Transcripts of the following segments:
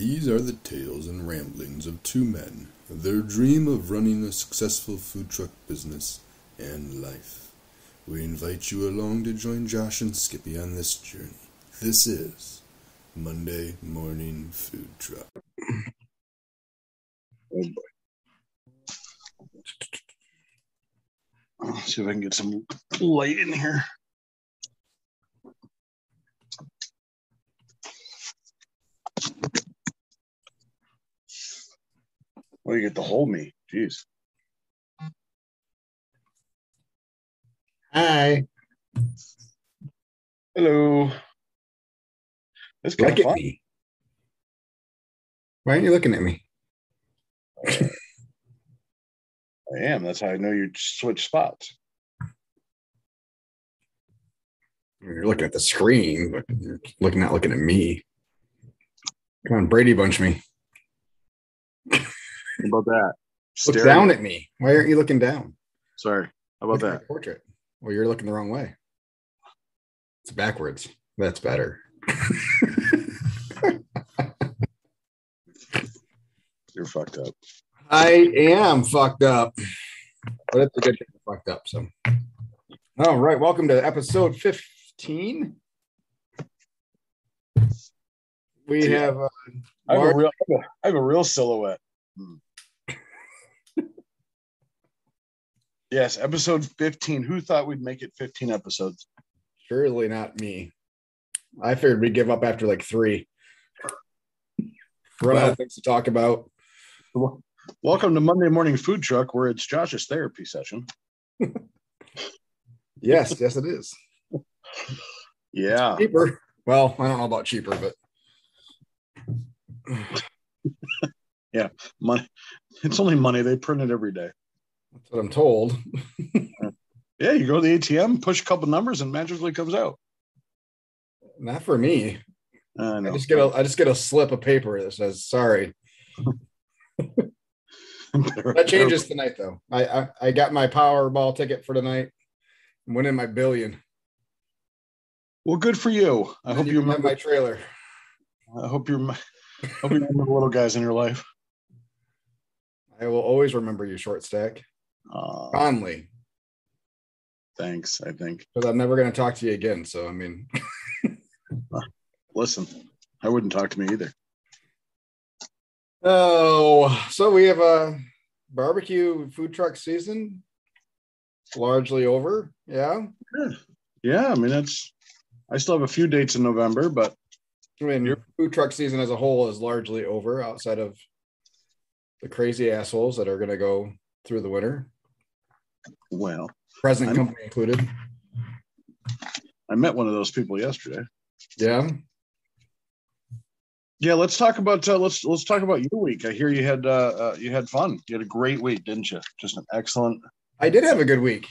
These are the tales and ramblings of two men, their dream of running a successful food truck business and life. We invite you along to join Josh and Skippy on this journey. This is Monday Morning Food Truck. Oh boy. Let's see if I can get some light in here. Well, you get to hold me. Jeez. Hi. Hello. That's kind Look of at fun. me. Why aren't you looking at me? I am. That's how I know you switch spots. You're looking at the screen, but you're not looking at me. Come on, Brady Bunch me. How about that? Look Staring. down at me. Why aren't you looking down? Sorry. How about Look at that? my portrait. Well, you're looking the wrong way. It's backwards. That's better. You're fucked up. I am fucked up. But it's a good thing I'm fucked up. So, all right. Welcome to episode 15. We have I have a real silhouette. Yes, episode 15. Who thought we'd make it 15 episodes? surely not me. I figured we'd give up after like 3. Run out of things to talk about. Welcome to Monday Morning Food Truck, where it's Josh's therapy session. Yes, it is. Yeah. Cheaper. Well, I don't know about cheaper, but Yeah, money. It's only money. They print it every day. that's what I'm told. Yeah, you go to the ATM, push a couple numbers, and magically comes out. Not for me. I know. I just get a slip of paper that says sorry. That changes tonight, though. I got my Powerball ticket for tonight. I'm winning my $1 billion. Well, good for you. I hope you remember remember my trailer. I hope you remember the little guys in your life. I will always remember you, short stack. Fondly. Thanks, I think. Because I'm never going to talk to you again. So, I mean. Listen, I wouldn't talk to me either. Oh, so we have a barbecue food truck season largely over. Yeah. Yeah, I mean, I still have a few dates in November, but I mean, your food truck season as a whole is largely over outside of the crazy assholes that are going to go through the winter. Well, Present company included. I met one of those people yesterday. Yeah. Yeah, let's talk about let's talk about your week. I hear you had fun. You had a great week, didn't you? Just an excellent. I did have a good week.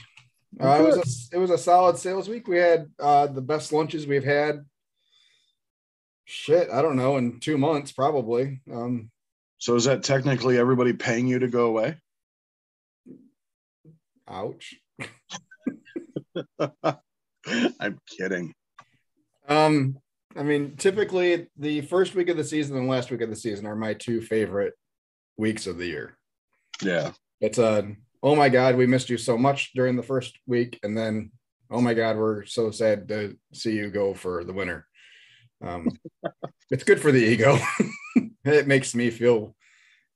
It was a solid sales week. We had the best lunches we've had. I don't know, in 2 months probably. So is that technically everybody paying you to go away? Ouch. I'm kidding. I mean, typically the first week of the season and last week of the season are my 2 favorite weeks of the year. Yeah. It's oh my God, we missed you so much during the first week. And then, oh my God, we're so sad to see you go for the winter. It's good for the ego. It makes me feel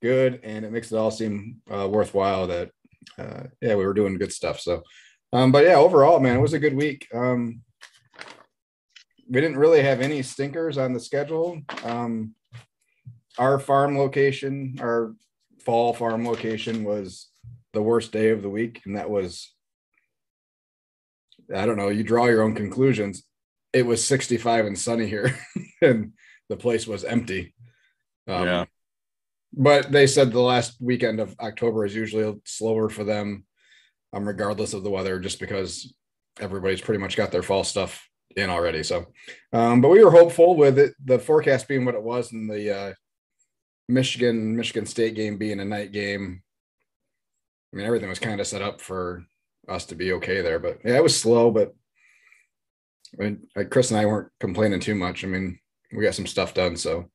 good, and it makes it all seem worthwhile that, we were doing good stuff. So, but yeah, overall, man, it was a good week. We didn't really have any stinkers on the schedule. Our fall farm location was the worst day of the week. And that was, I don't know, you draw your own conclusions. It was 65 and sunny here and the place was empty. Yeah. But they said the last weekend of October is usually slower for them, regardless of the weather, just because everybody's pretty much got their fall stuff in already. So, but we were hopeful with it, the forecast being what it was, and the Michigan State game being a night game. I mean, everything was kind of set up for us to be okay there, but yeah, it was slow, but I mean, Chris and I weren't complaining too much. I mean, we got some stuff done. So,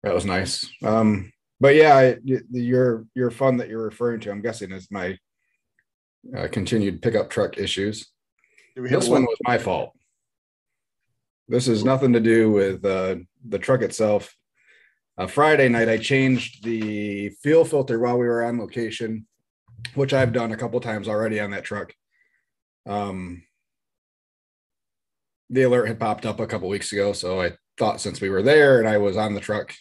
That was nice. But yeah, your fun that you're referring to, I'm guessing, is my continued pickup truck issues. This one was my fault. This has nothing to do with the truck itself. Friday night, I changed the fuel filter while we were on location, which I've done a couple times already on that truck. The alert had popped up a couple weeks ago, so I thought since we were there and I was on the truck,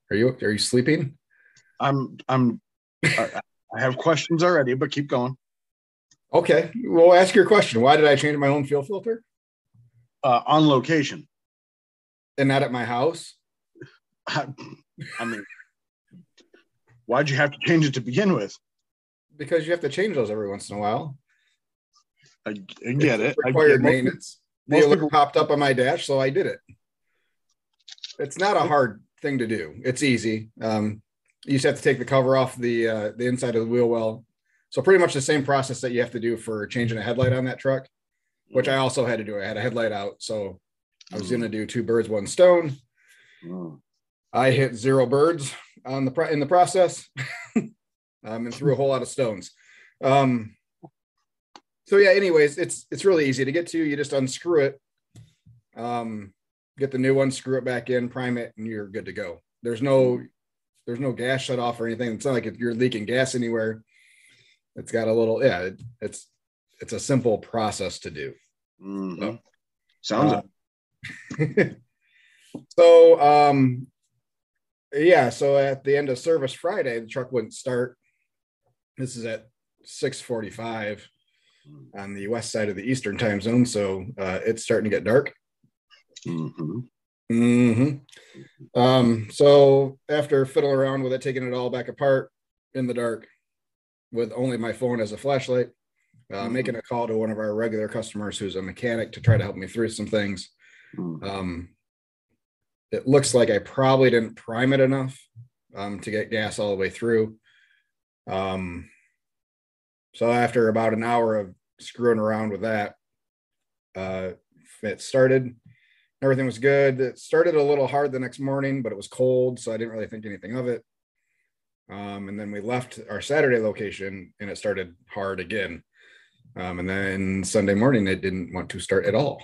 are you sleeping? I have questions already, but keep going. Okay, well, ask your question. Why did I change my own fuel filter? On location, and not at my house. I mean, why'd you have to change it to begin with? Because you have to change those every once in a while. I get it. Required maintenance. The alert popped up on my dash, so I did it. It's not a hard thing to do. It's easy. You just have to take the cover off the inside of the wheel well. So pretty much the same process that you have to do for changing a headlight on that truck, which I also had to do. I had a headlight out, so I was going to do 2 birds, 1 stone. I hit 0 birds in the process, and threw a whole lot of stones. So yeah, anyways, it's really easy to get to. You just unscrew it, get the new one, screw it back in, prime it, and you're good to go. There's no gas shut off or anything. It's not like if you're leaking gas anywhere. It's got a little, it's a simple process to do. Mm-hmm. Sounds so so at the end of service Friday, the truck wouldn't start. This is at 6:45 on the west side of the Eastern time zone, so it's starting to get dark. So after fiddling around with it, taking it all back apart in the dark with only my phone as a flashlight, making a call to one of our regular customers who's a mechanic to try to help me through some things. It looks like I probably didn't prime it enough to get gas all the way through. So after about an hour of screwing around with that, it started. Everything was good. It started a little hard the next morning, but it was cold, so I didn't really think anything of it. And then we left our Saturday location and it started hard again. And then Sunday morning, it didn't want to start at all.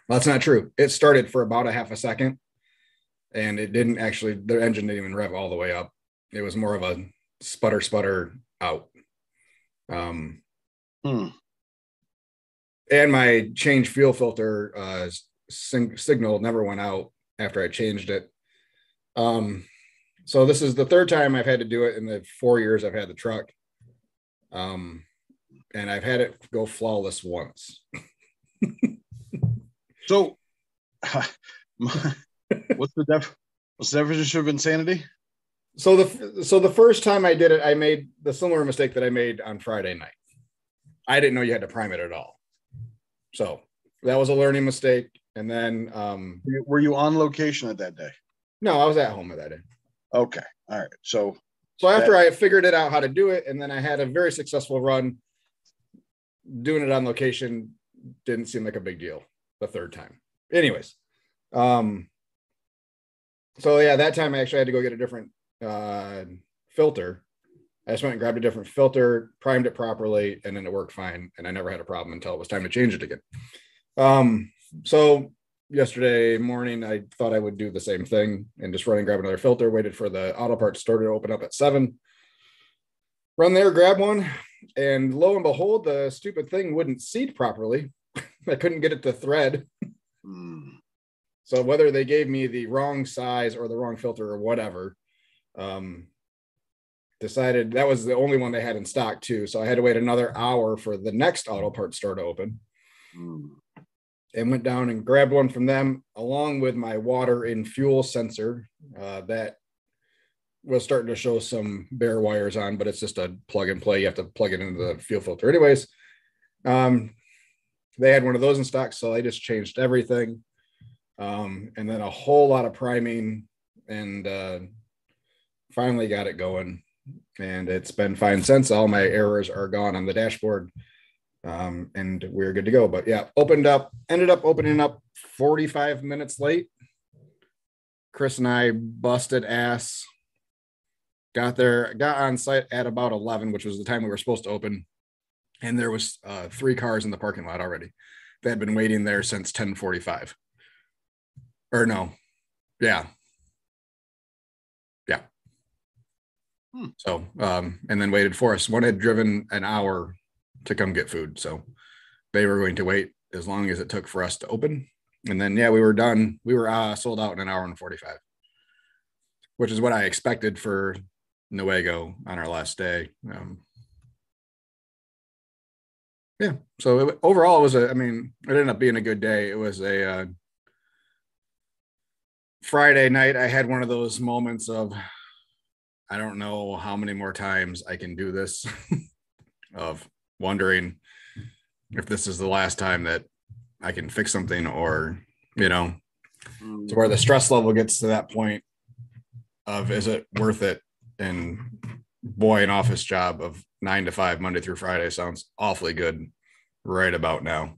Well, that's not true. It started for about a half a second and it didn't actually, the engine didn't even rev all the way up. It was more of a sputter out. And my change fuel filter signal never went out after I changed it. So this is the 3rd time I've had to do it in the 4 years I've had the truck. And I've had it go flawless once. So what's the definition of insanity? So the first time I did it, I made the similar mistake that I made on Friday night. I didn't know you had to prime it at all. So that was a learning mistake. And then were you on location at that day? No, I was at home at that day. Okay. All right. So after I figured it out how to do it, and then I had a very successful run doing it on location, didn't seem like a big deal the 3rd time. Anyways, so yeah, that time I actually had to go get a different filter. I just went and grabbed a different filter, primed it properly, and then it worked fine. And I never had a problem until it was time to change it again. So yesterday morning, I thought I would do the same thing and just run and grab another filter, waited for the auto parts store to open up at 7, run there, grab one. And lo and behold, the stupid thing wouldn't seat properly. I couldn't get it to thread. So whether they gave me the wrong size or the wrong filter or whatever, decided that was the only one they had in stock too. So I had to wait another hour for the next auto parts store to open. And went down and grabbed one from them along with my water and fuel sensor that was starting to show some bare wires on, but it's just a plug and play. You have to plug it into the fuel filter anyways. They had one of those in stock, so I just changed everything. And then a whole lot of priming and finally got it going. And it's been fine since. All my errors are gone on the dashboard. And we're good to go. But yeah, ended up opening up 45 minutes late. Chris and I busted ass. Got on site at about 11, which was the time we were supposed to open. And there was 3 cars in the parking lot already. They had been waiting there since 10:45. Or no. Yeah. So, and then waited for us. One had driven an hour to come get food. So they were going to wait as long as it took for us to open. And then, yeah, we were done. We were sold out in an hour and 45, which is what I expected for Newego on our last day. Yeah. So overall, it was it ended up being a good day. It was a Friday night. I had one of those moments of, I don't know how many more times I can do this, of wondering if this is the last time that I can fix something, or, to where the stress level gets to that point of, is it worth it? And boy, an office job of 9 to 5, Monday through Friday sounds awfully good right about now.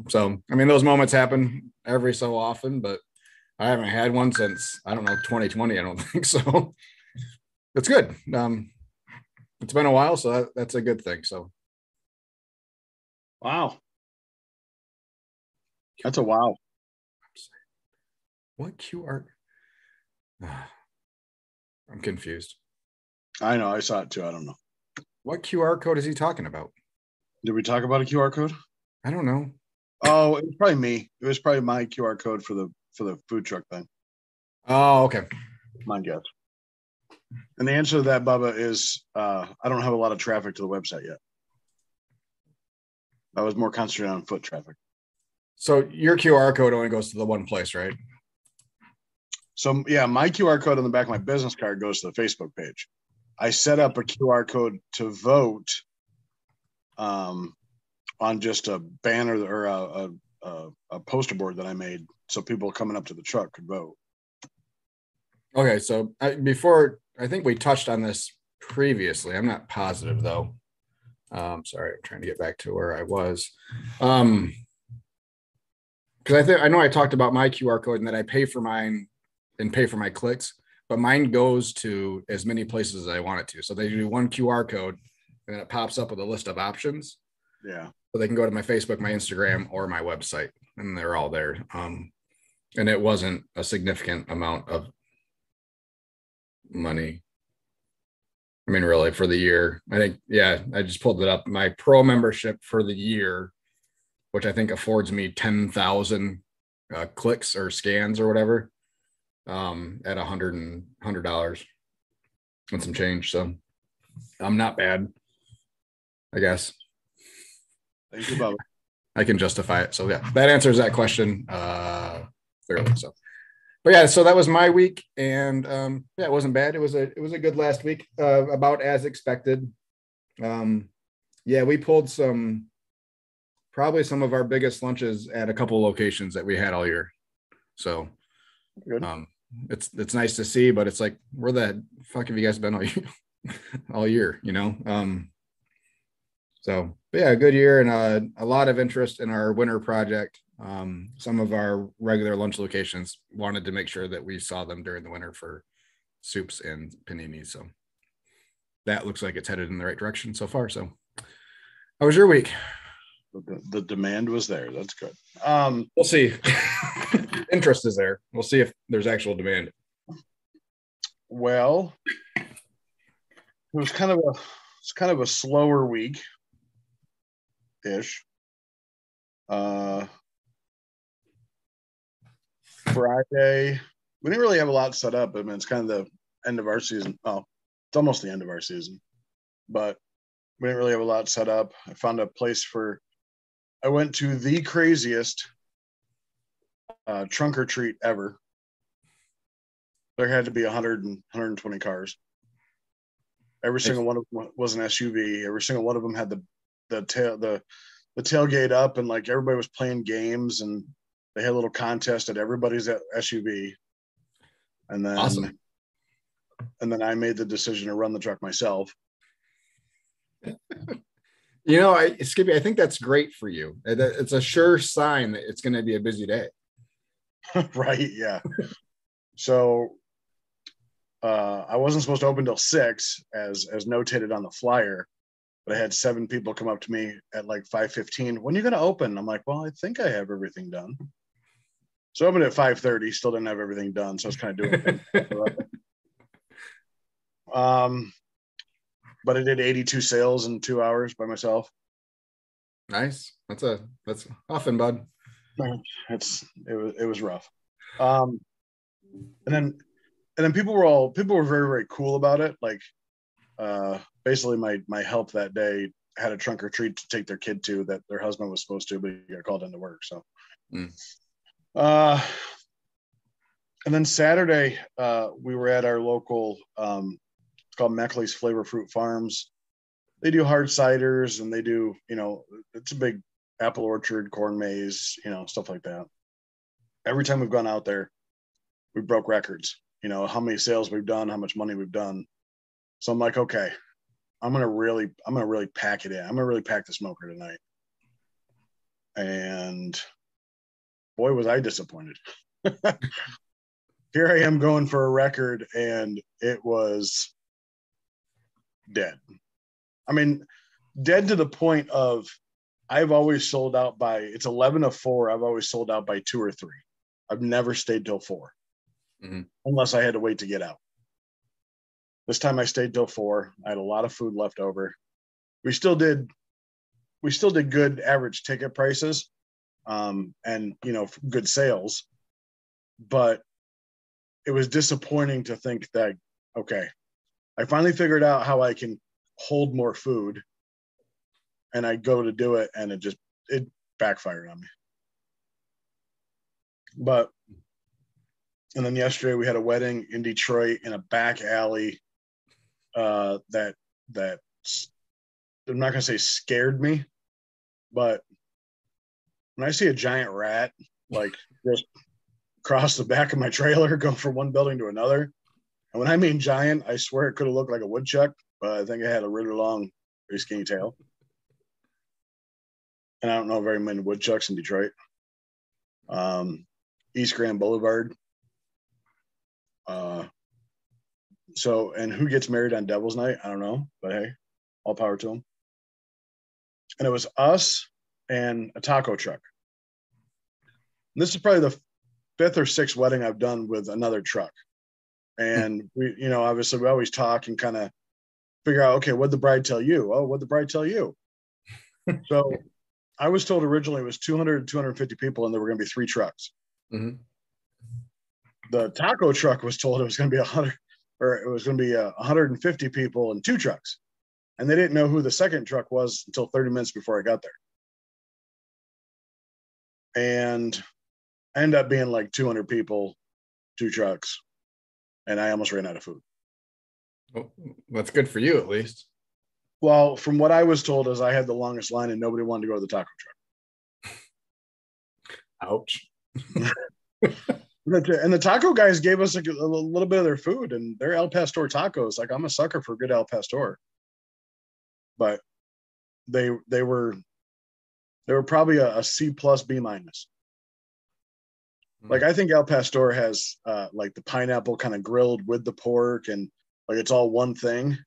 So, those moments happen every so often, but I haven't had one since, 2020. I don't think so. It's good. It's been a while, so that's a good thing. So, wow, that's a wow. What QR? I'm confused. I know. I saw it too. I don't know. What QR code is he talking about? Did we talk about a QR code? I don't know. Oh, it was probably me. It was probably my QR code for the food truck thing. Oh, okay. My guess. And the answer to that, Bubba, is I don't have a lot of traffic to the website yet. I was more concentrated on foot traffic. So your QR code only goes to the one place, right? So yeah, my QR code on the back of my business card goes to the Facebook page. I set up a QR code to vote on just a banner or a poster board that I made, so people coming up to the truck could vote. Okay, so I think we touched on this previously. I'm not positive though. Sorry, I'm trying to get back to where I was. Because I know I talked about my QR code and that I pay for mine and pay for my clicks, but mine goes to as many places as I want it to. So they do one QR code and then it pops up with a list of options. Yeah. So they can go to my Facebook, my Instagram, or my website, and they're all there. And it wasn't a significant amount of money. Really, for the year, I think, yeah, I just pulled it up. My pro membership for the year, which I think affords me 10,000 clicks or scans or whatever, at $100 and some change. So I'm not bad, I guess. Thank you, Bubba. I can justify it. So yeah, that answers that question fairly. So, but yeah, so that was my week, and yeah, it wasn't bad. It was a good last week, about as expected. Yeah, we pulled probably some of our biggest lunches at a couple of locations that we had all year. So good. It's nice to see, but it's like, where the fuck have you guys been all year? So, but yeah, a good year, and a lot of interest in our winter project. Some of our regular lunch locations wanted to make sure that we saw them during the winter for soups and paninis. So that looks like it's headed in the right direction so far. So how was your week? The demand was there. That's good. We'll see. Interest is there. We'll see if there's actual demand. Well, it was kind of a slower week ish. Friday, we didn't really have a lot set up. It's kind of the end of our season. Oh, it's almost the end of our season, but we didn't really have a lot set up. I found a place I went to the craziest trunk or treat ever. There had to be 120 cars. Every single one of them was an SUV. Every single one of them had the tailgate up, and like everybody was playing games, and they had a little contest at everybody's SUV. And then, awesome. And then I made the decision to run the truck myself. Skippy, I think that's great for you. It's a sure sign that it's going to be a busy day. Right. Yeah. So I wasn't supposed to open till 6 as notated on the flyer, but I had 7 people come up to me at like 5:15. When are you going to open? I'm like, well, I think I have everything done. So I opened at 5:30, still didn't have everything done. So I was kind of doing things. But I did 82 sales in 2 hours by myself. Nice. That's often, bud. It was rough. And then people were very, very cool about it. Like basically my help that day had a trunk or treat to take their kid to that their husband was supposed to, but he got called into work. So and then Saturday we were at our local it's called Meckley's Flavor Fruit Farms. They do hard ciders and they do, it's a big apple orchard, corn maze, stuff like that. Every time we've gone out there, we broke records, how many sales we've done, how much money we've done. So I'm like, okay, I'm going to really pack it in. I'm going to really pack the smoker tonight. And boy, was I disappointed. Here I am going for a record and it was dead. I mean, dead to the point of I've always sold out by, it's 11 of 4. I've always sold out by 2 or 3. I've never stayed till 4 unless I had to wait to get out. This time I stayed till 4. I had a lot of food left over. We still did good average ticket prices and, good sales, but it was disappointing to think that, okay, I finally figured out how I can hold more food and I go to do it and it backfired on me. And then yesterday we had a wedding in Detroit in a back alley that I'm not going to say scared me, but when I see a giant rat, like just cross the back of my trailer, go from one building to another. And when I mean giant, I swear it could have looked like a woodchuck, but I think it had a really long, very skinny tail. And I don't know very many woodchucks in Detroit. East Grand Boulevard. So, and who gets married on Devil's Night? I don't know, but hey, all power to them. And it was us and a taco truck. And this is probably the 5th or 6th wedding I've done with another truck. And we, obviously we always talk and kind of figure out, okay, what'd the bride tell you? Oh, what'd the bride tell you? So I was told originally it was 200 to 250 people and there were going to be 3 trucks. Mm-hmm. The taco truck was told it was going to be 100, or it was going to be 150 people and 2 trucks. And they didn't know who the second truck was until 30 minutes before I got there. And I ended up being like 200 people, 2 trucks, and I almost ran out of food. Well, that's good for you, at least. Well, from what I was told is I had the longest line and nobody wanted to go to the taco truck. Ouch. And the taco guys gave us a little bit of their food, and they're El Pastor tacos. Like, I'm a sucker for good El Pastor, but they were probably a C plus B minus. Like, I think El Pastor has like the pineapple kind of grilled with the pork, and like it's all one thing.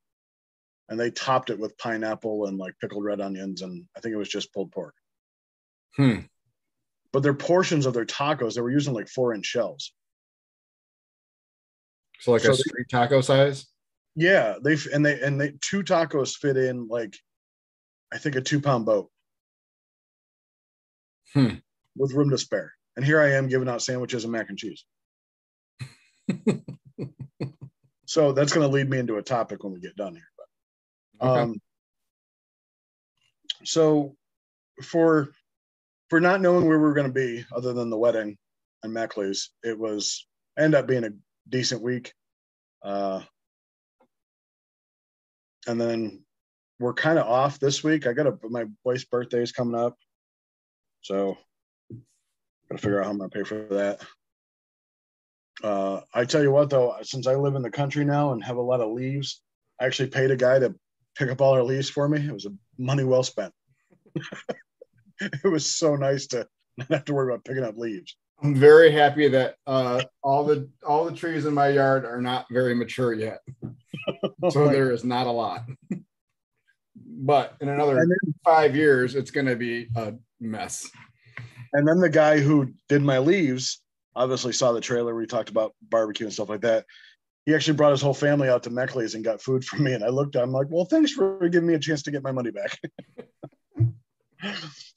And they topped it with pineapple and like pickled red onions, and I think it was just pulled pork. But their portions of their tacos, they were using like 4-inch shells. So like a street taco size? Yeah, they 2 tacos fit in like, I think, a 2-pound boat. With room to spare. And here I am giving out sandwiches and mac and cheese. So that's going to lead me into a topic when we get done here. But, okay. So for not knowing where we were going to be, other than the wedding and Meckley's, it was ended up being a decent week. And then we're kind of off this week. My wife's birthday is coming up, so gotta figure out how I'm gonna pay for that. I tell you what, though, since I live in the country now and have a lot of leaves, I actually paid a guy to pick up all our leaves for me. It was money well spent. It was so nice to not have to worry about picking up leaves. I'm very happy that all the trees in my yard are not very mature yet. So there is not a lot. But in another 5 years, it's going to be a mess. And then the guy who did my leaves obviously saw the trailer. We talked about barbecue and stuff like that. He actually brought his whole family out to Meckley's and got food from me. And I looked at him like, well, thanks for giving me a chance to get my money back.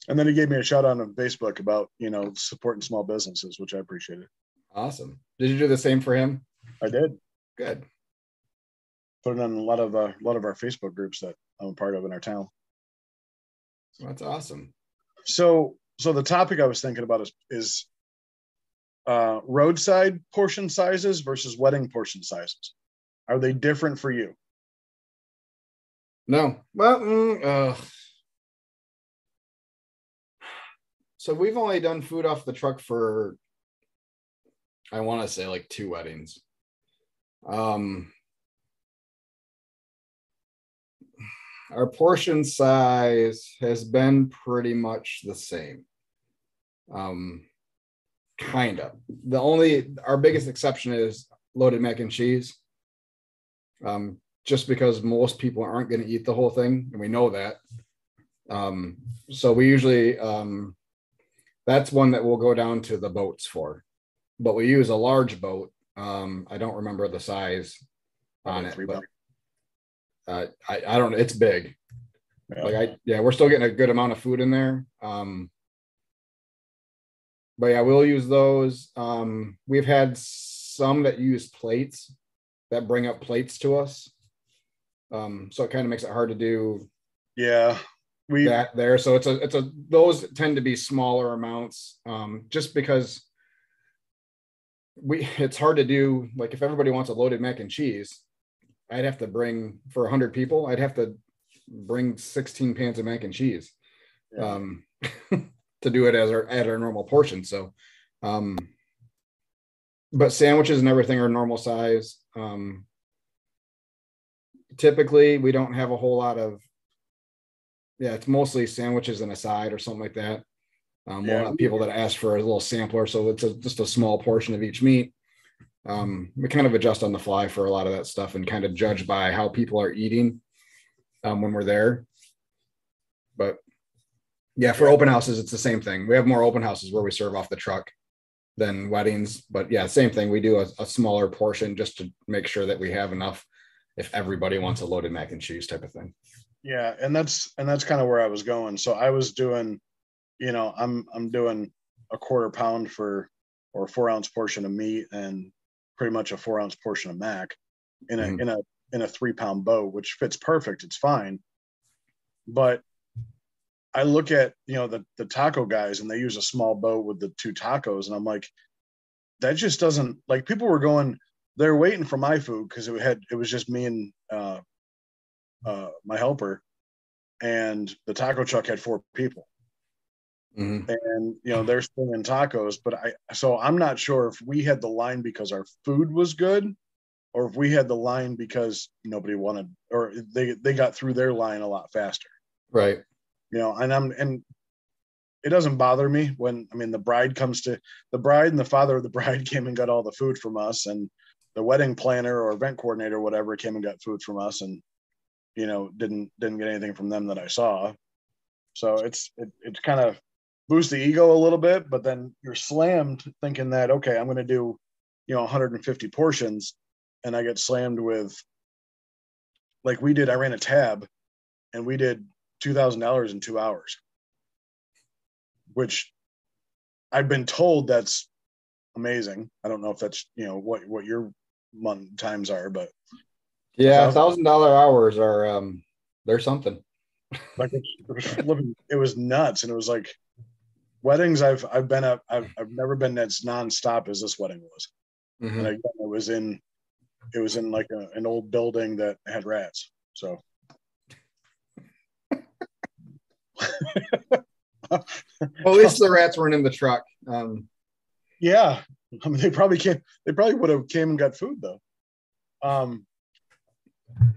And then he gave me a shout out on Facebook about, supporting small businesses, which I appreciated. Awesome. Did you do the same for him? I did. Good. Put it on a lot of our Facebook groups that I'm a part of in our town. That's awesome. So the topic I was thinking about is roadside portion sizes versus wedding portion sizes. Are they different for you? No. Well, so we've only done food off the truck for, I want to say like 2 weddings. Our portion size has been pretty much the same. Kind of. Our biggest exception is loaded mac and cheese. Just because most people aren't going to eat the whole thing, and we know that. So we usually, that's one that we'll go down to the boats for. But we use a large boat. I don't remember the size on it, but I don't know. It's big. Yeah. We're still getting a good amount of food in there. But yeah, we'll use those. We've had some that use plates that bring up plates to us. So it kind of makes it hard to do. Yeah. That there. So those tend to be smaller amounts. Just because it's hard to do. Like if everybody wants a loaded mac and cheese, I'd have to bring, for 100 people, I'd have to bring 16 pans of mac and cheese. Yeah. To do it at our normal portion. So, but sandwiches and everything are normal size. Typically we don't have a whole lot of, it's mostly sandwiches and a side or something like that. We'll have people that ask for a little sampler. So it's just a small portion of each meat. We kind of adjust on the fly for a lot of that stuff and kind of judge by how people are eating when we're there. But yeah, for open houses, it's the same thing. We have more open houses where we serve off the truck than weddings. But yeah, same thing. We do a smaller portion just to make sure that we have enough if everybody wants a loaded mac and cheese type of thing. Yeah, and that's kind of where I was going. So I was doing, I'm doing a 1/4 pound or 4 ounce portion of meat and pretty much a 4 ounce portion of mac in a 3 pound boat, which fits perfect. It's fine. But I look at, the taco guys and they use a small boat with the 2 tacos. And I'm like, that just doesn't, like, people were going, they're waiting for my food because it was just me and my helper, and the taco truck had 4 people. Mm-hmm. And, they're slinging tacos, but I'm not sure if we had the line because our food was good or if we had the line because nobody wanted, or they got through their line a lot faster. Right. And it doesn't bother me when, the bride and the father of the bride came and got all the food from us, and the wedding planner or event coordinator, or whatever, came and got food from us, and, didn't get anything from them that I saw. So it's kind of boosts the ego a little bit, but then you're slammed thinking that, okay, I'm going to do, 150 portions, and I get slammed with, like I ran a tab and we did $2,000 in 2 hours, which I've been told that's amazing. I don't know if that's, what your month times are, but yeah, $1,000 hours are, they're something. Like it was nuts. And it was like weddings I've been at, I've never been as nonstop as this wedding was. Mm-hmm. And again, it was in like an old building that had rats. So well, at least the rats weren't in the truck. Yeah, they probably would have came and got food though.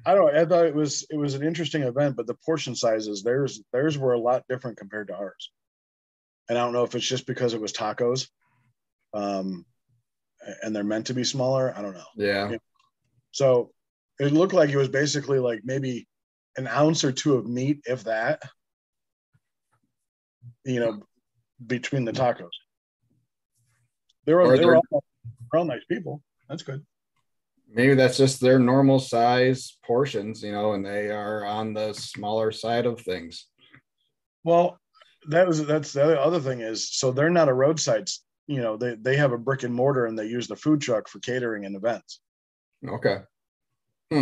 I don't know. I thought it was an interesting event, but the portion sizes theirs were a lot different compared to ours. And I don't know if it's just because it was tacos, and they're meant to be smaller. I don't know. Yeah. So it looked like it was basically like maybe an ounce or two of meat, if that, between the tacos. They were all nice people. That's good. Maybe that's just their normal size portions, and they are on the smaller side of things. Well, that's the other thing is, so they're not a roadside, they have a brick and mortar and they use the food truck for catering and events. Okay.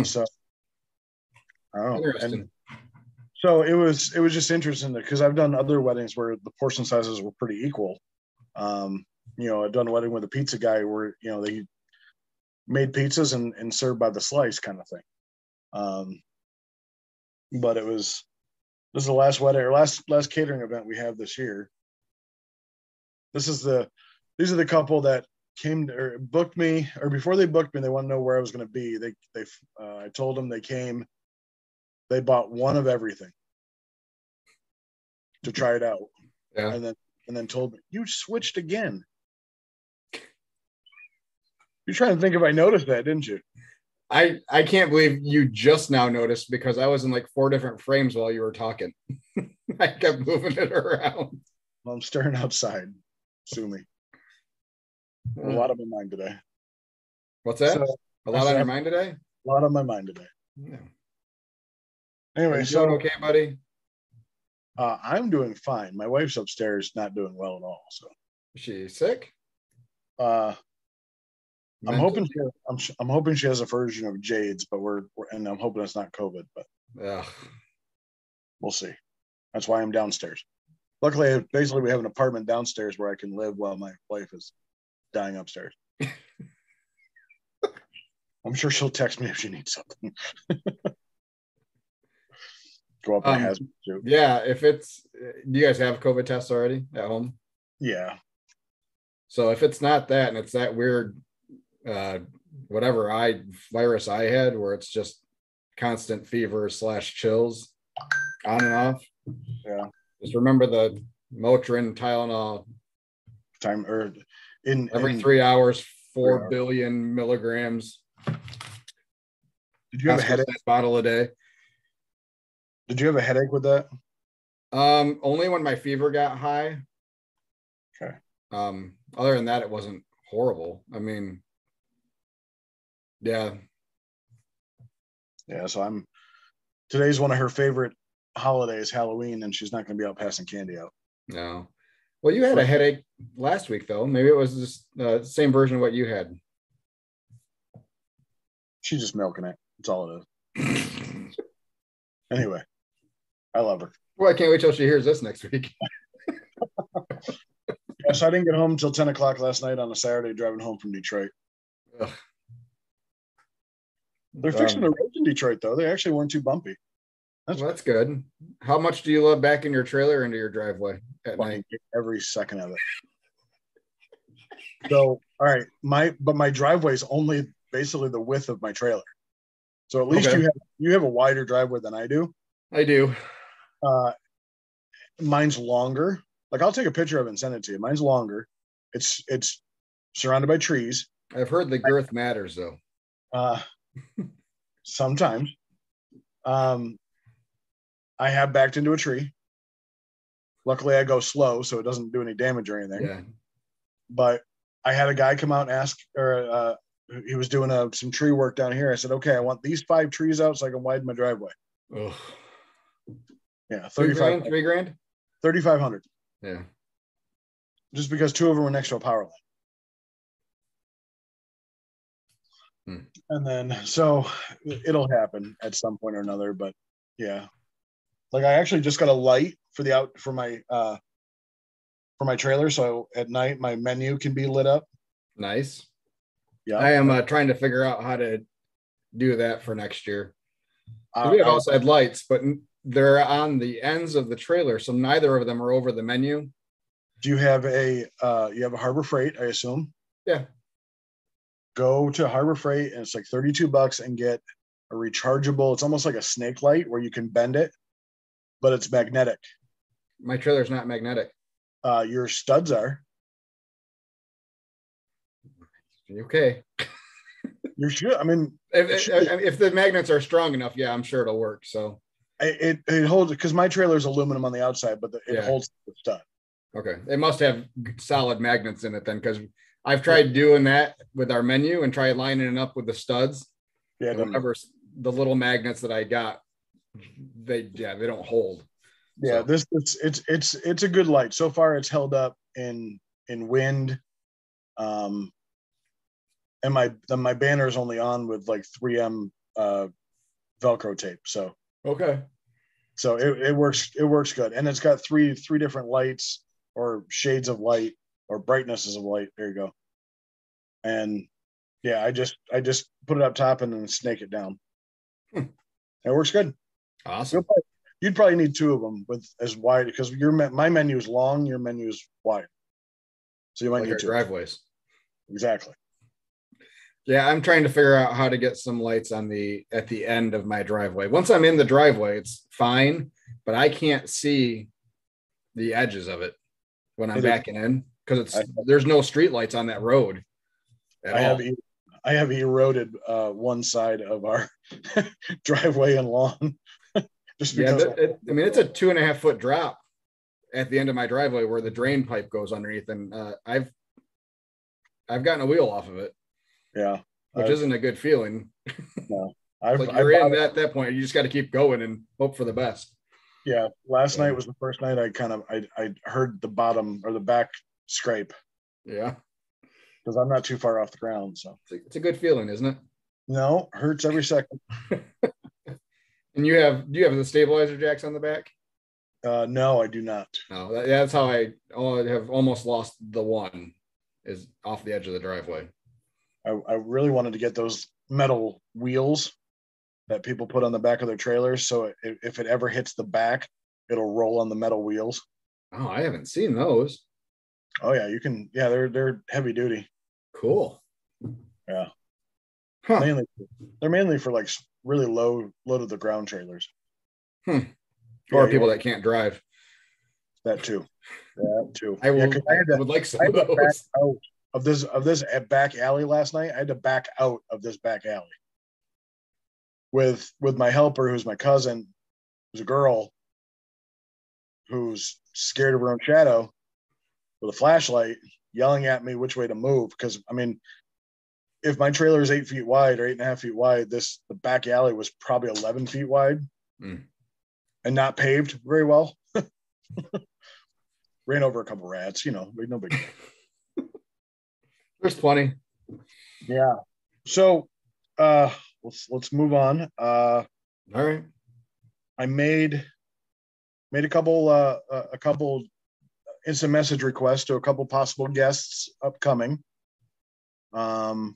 So I don't know. Interesting. And so it was just interesting because I've done other weddings where the portion sizes were pretty equal. I've done a wedding with a pizza guy where, they made pizzas and served by the slice kind of thing. But this is the last wedding or last catering event we have this year. These are the couple that came or booked me, or before they booked me, they want to know where I was going to be. I told them they came, they bought one of everything to try it out. Yeah. And then told me, you switched again. You're trying to think if I noticed that, didn't you? I can't believe you just now noticed, because I was in like 4 different frames while you were talking. I kept moving it around. Well, I'm staring outside. Sue me. A lot on my mind today. What's that? A lot on your mind today? A lot on my mind today. Yeah. Anyway, so doing okay, buddy? I'm doing fine. My wife's upstairs, not doing well at all. So is she sick? I'm hoping she has a version of Jade's, but and I'm hoping it's not COVID, but we'll see. That's why I'm downstairs. Luckily, basically, we have an apartment downstairs where I can live while my wife is dying upstairs. I'm sure she'll text me if she needs something. Go up and hazmat suit. Yeah, do you guys have COVID tests already at home? Yeah. So if it's not that, and it's that weird whatever virus I had, where it's just constant fever / chills on and off. Yeah. Just remember the Motrin, Tylenol. Every 3 hours, 4 billion milligrams. Did you have a headache? Bottle a day. Did you have a headache with that? Only when my fever got high. Okay. Other than that, it wasn't horrible. I mean, yeah. Yeah, so today's one of her favorite holidays, Halloween, and she's not going to be out passing candy out. No. Well, you had a headache last week, though. Maybe it was just the same version of what you had. She's just milking it. That's all it is. Anyway, I love her. Well, I can't wait till she hears this next week. Yes, I didn't get home until 10 o'clock last night on a Saturday driving home from Detroit. Ugh. They're fixing the roads in Detroit, though. They actually weren't too bumpy. That's good. How much do you love backing your trailer into your driveway at night? Every second of it. So, all right, my driveway is only basically the width of my trailer. So at least you have a wider driveway than I do. I do. Mine's longer. Like, I'll take a picture of it and send it to you. Mine's longer. It's surrounded by trees. I've heard the girth matters, though. Sometimes. I have backed into a tree. Luckily, I go slow, so it doesn't do any damage or anything. Yeah. But I had a guy come out and ask, or he was doing some tree work down here. I said, okay, I want these 5 trees out so I can widen my driveway. Ugh. Yeah, $3,000? $3,000? 3,500. Yeah. Just because 2 of them were next to a power line. And then, so it'll happen at some point or another, but yeah. Like, I actually just got a light for my trailer, so at night my menu can be lit up. Nice. Yeah. I am trying to figure out how to do that for next year. We have outside lights, but they're on the ends of the trailer, so neither of them are over the menu. Do you have a Harbor Freight, I assume? Yeah. Go to Harbor Freight, and it's like $32 and get a rechargeable. It's almost like a snake light where you can bend it, but it's magnetic. My trailer's not magnetic. Your studs are. Okay. You should. I mean, if the magnets are strong enough, yeah, I'm sure it'll work. So it holds, because my trailer is aluminum on the outside, but it holds the stud. Okay. It must have solid magnets in it then, because I've tried doing that with our menu and tried lining it up with the studs. Yeah. Whenever the little magnets that I got, they don't hold. Yeah. So. It's a good light. So far it's held up in wind. And my banner is only on with like 3M Velcro tape. So okay. So it works good. And it's got three different lights, or shades of light, or brightnesses of light. There you go. And yeah, I just put it up top and then snake it down. It works good. Awesome. You'd probably need two of them with as wide, because my menu is long, your menu is wide. So you might need two driveways. Exactly. Yeah, I'm trying to figure out how to get some lights at the end of my driveway. Once I'm in the driveway, it's fine, but I can't see the edges of it when I'm backing in, because there's no street lights on that road at all. I have eroded one side of our driveway and lawn. Just because it's a 2.5 foot drop at the end of my driveway where the drain pipe goes underneath, and I've gotten a wheel off of it. Yeah, which isn't a good feeling. No, you're in at that point. You just got to keep going and hope for the best. Yeah, last night was the first night I heard the bottom or the back scrape. Yeah, because I'm not too far off the ground. So it's a good feeling, isn't it? No, hurts every second. And do you have the stabilizer jacks on the back? No, I do not. No, that's how I have almost lost the one, is off the edge of the driveway. I really wanted to get those metal wheels that people put on the back of their trailers, so if it ever hits the back, it'll roll on the metal wheels. Oh, I haven't seen those. Oh yeah, you can. Yeah, they're heavy duty. Cool. Yeah. Huh. They're mainly for like really low to the ground trailers. Or people that can't drive. That too. I would like some of those. Of this back alley last night, I had to back out of this back alley with my helper, who's my cousin, who's a girl who's scared of her own shadow, with a flashlight, yelling at me which way to move. Because I mean, if my trailer is 8 feet wide or 8.5 feet wide, the back alley was probably 11 feet wide and not paved very well. Ran over a couple rats, no big deal. There's plenty. Yeah. So let's move on. All right. I made a couple instant message requests to a couple possible guests upcoming. One's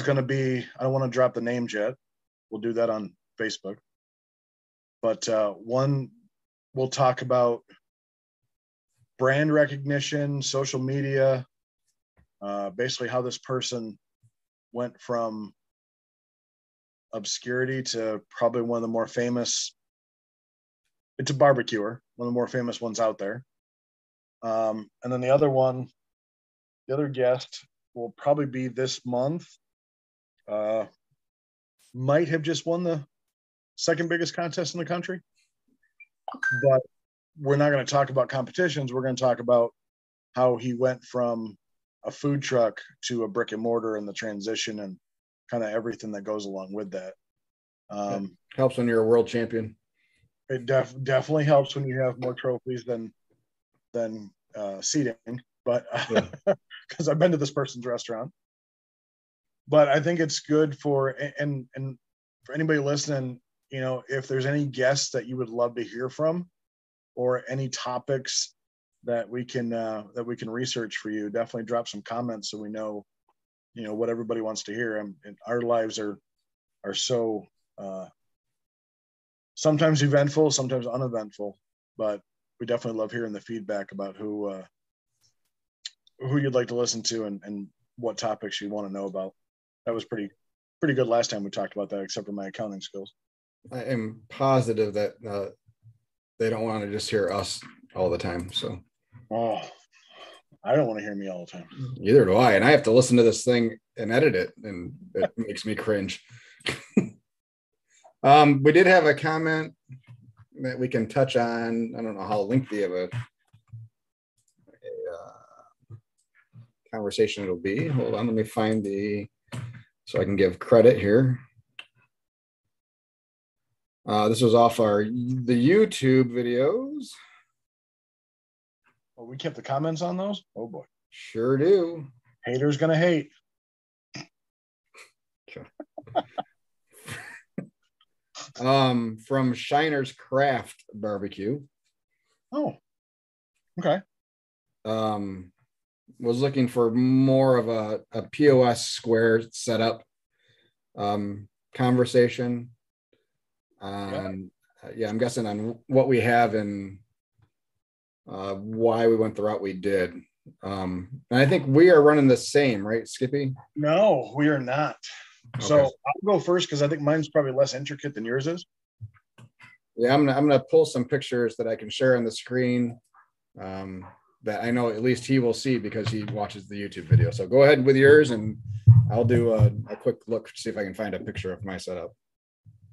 going to be, I don't want to drop the names yet. We'll do that on Facebook. But one, we'll talk about brand recognition, social media, basically how this person went from obscurity to probably one of the more famous. It's a barbecuer, one of the more famous ones out there. And then the other guest will probably be this month. Might have just won the second biggest contest in the country. But we're not going to talk about competitions. We're going to talk about how he went from a food truck to a brick and mortar and the transition and kind of everything that goes along with that. Helps when you're a world champion. It definitely helps when you have more trophies than seating, but because I've been to this person's restaurant. But I think it's good for and for anybody listening, if there's any guests that you would love to hear from, or any topics that we can research for you, definitely drop some comments so we know, what everybody wants to hear. And our lives are so sometimes eventful, sometimes uneventful, but we definitely love hearing the feedback about who you'd like to listen to and what topics you want to know about. That was pretty good last time we talked about that, except for my accounting skills. I am positive that they don't want to just hear us all the time. So, I don't want to hear me all the time. Neither do I. And I have to listen to this thing and edit it, and it makes me cringe. We did have a comment that we can touch on. I don't know how lengthy of a conversation it'll be. Hold on, let me find so I can give credit here. This was off the YouTube videos. Oh, we kept the comments on those? Oh boy. Sure do. Haters gonna hate. From Shiner's Craft Barbecue. Oh, okay. Was looking for more of a POS square setup conversation on, I'm guessing on what we have and why we went the route we did. And I think we are running the same, right, Skippy? No, we are not. Okay. So I'll go first because I think mine's probably less intricate than yours is. Yeah, I'm gonna pull some pictures that I can share on the screen that I know at least he will see because he watches the YouTube video. So go ahead with yours, and I'll do a quick look to see if I can find a picture of my setup.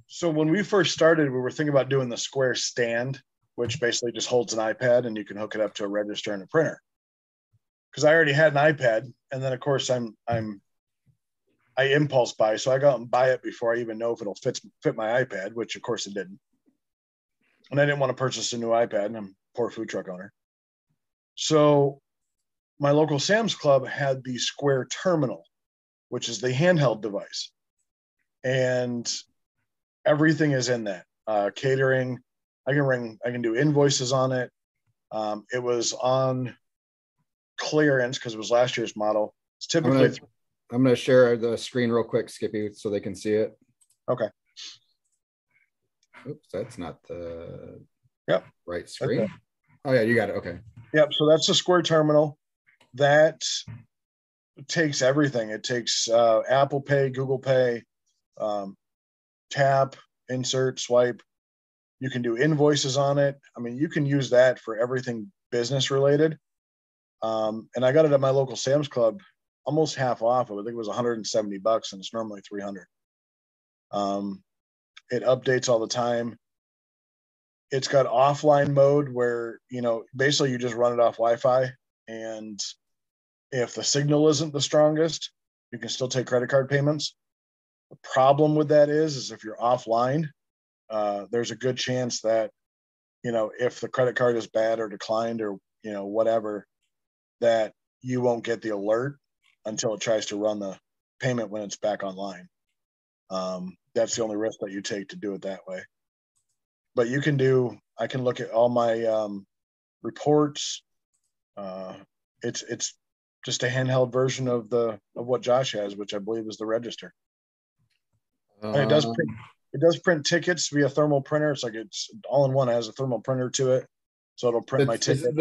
So when we first started, we were thinking about doing the square stand, which basically just holds an iPad and you can hook it up to a register and a printer. Because I already had an iPad, and then of course I impulse buy, so I go out and buy it before I even know if it'll fit my iPad, which of course it didn't. And I didn't want to purchase a new iPad, and I'm a poor food truck owner. So my local Sam's Club had the Square Terminal, which is the handheld device. And everything is in that. Catering, I can do invoices on it. It was on clearance because it was last year's model. It's typically I'm going to share the screen real quick, Skippy, so they can see it. Okay. Oops, that's not the right screen. Okay. Oh, yeah, you got it. Okay. Yep. So that's the Square Terminal. That takes everything. It takes Apple Pay, Google Pay, tap, insert, swipe. You can do invoices on it. I mean, you can use that for everything business related. And I got it at my local Sam's Club almost half off. I think it was $170 and it's normally $300. It updates all the time. It's got offline mode where, basically you just run it off Wi-Fi. And if the signal isn't the strongest, you can still take credit card payments. The problem with that is if you're offline, there's a good chance that, if the credit card is bad or declined or, whatever, that you won't get the alert until it tries to run the payment when it's back online. That's the only risk that you take to do it that way. But I can look at all my reports. It's just a handheld version of what Josh has, which I believe is the register. And it does print tickets via thermal printer. It's all in one. It has a thermal printer to it, so it'll print my ticket.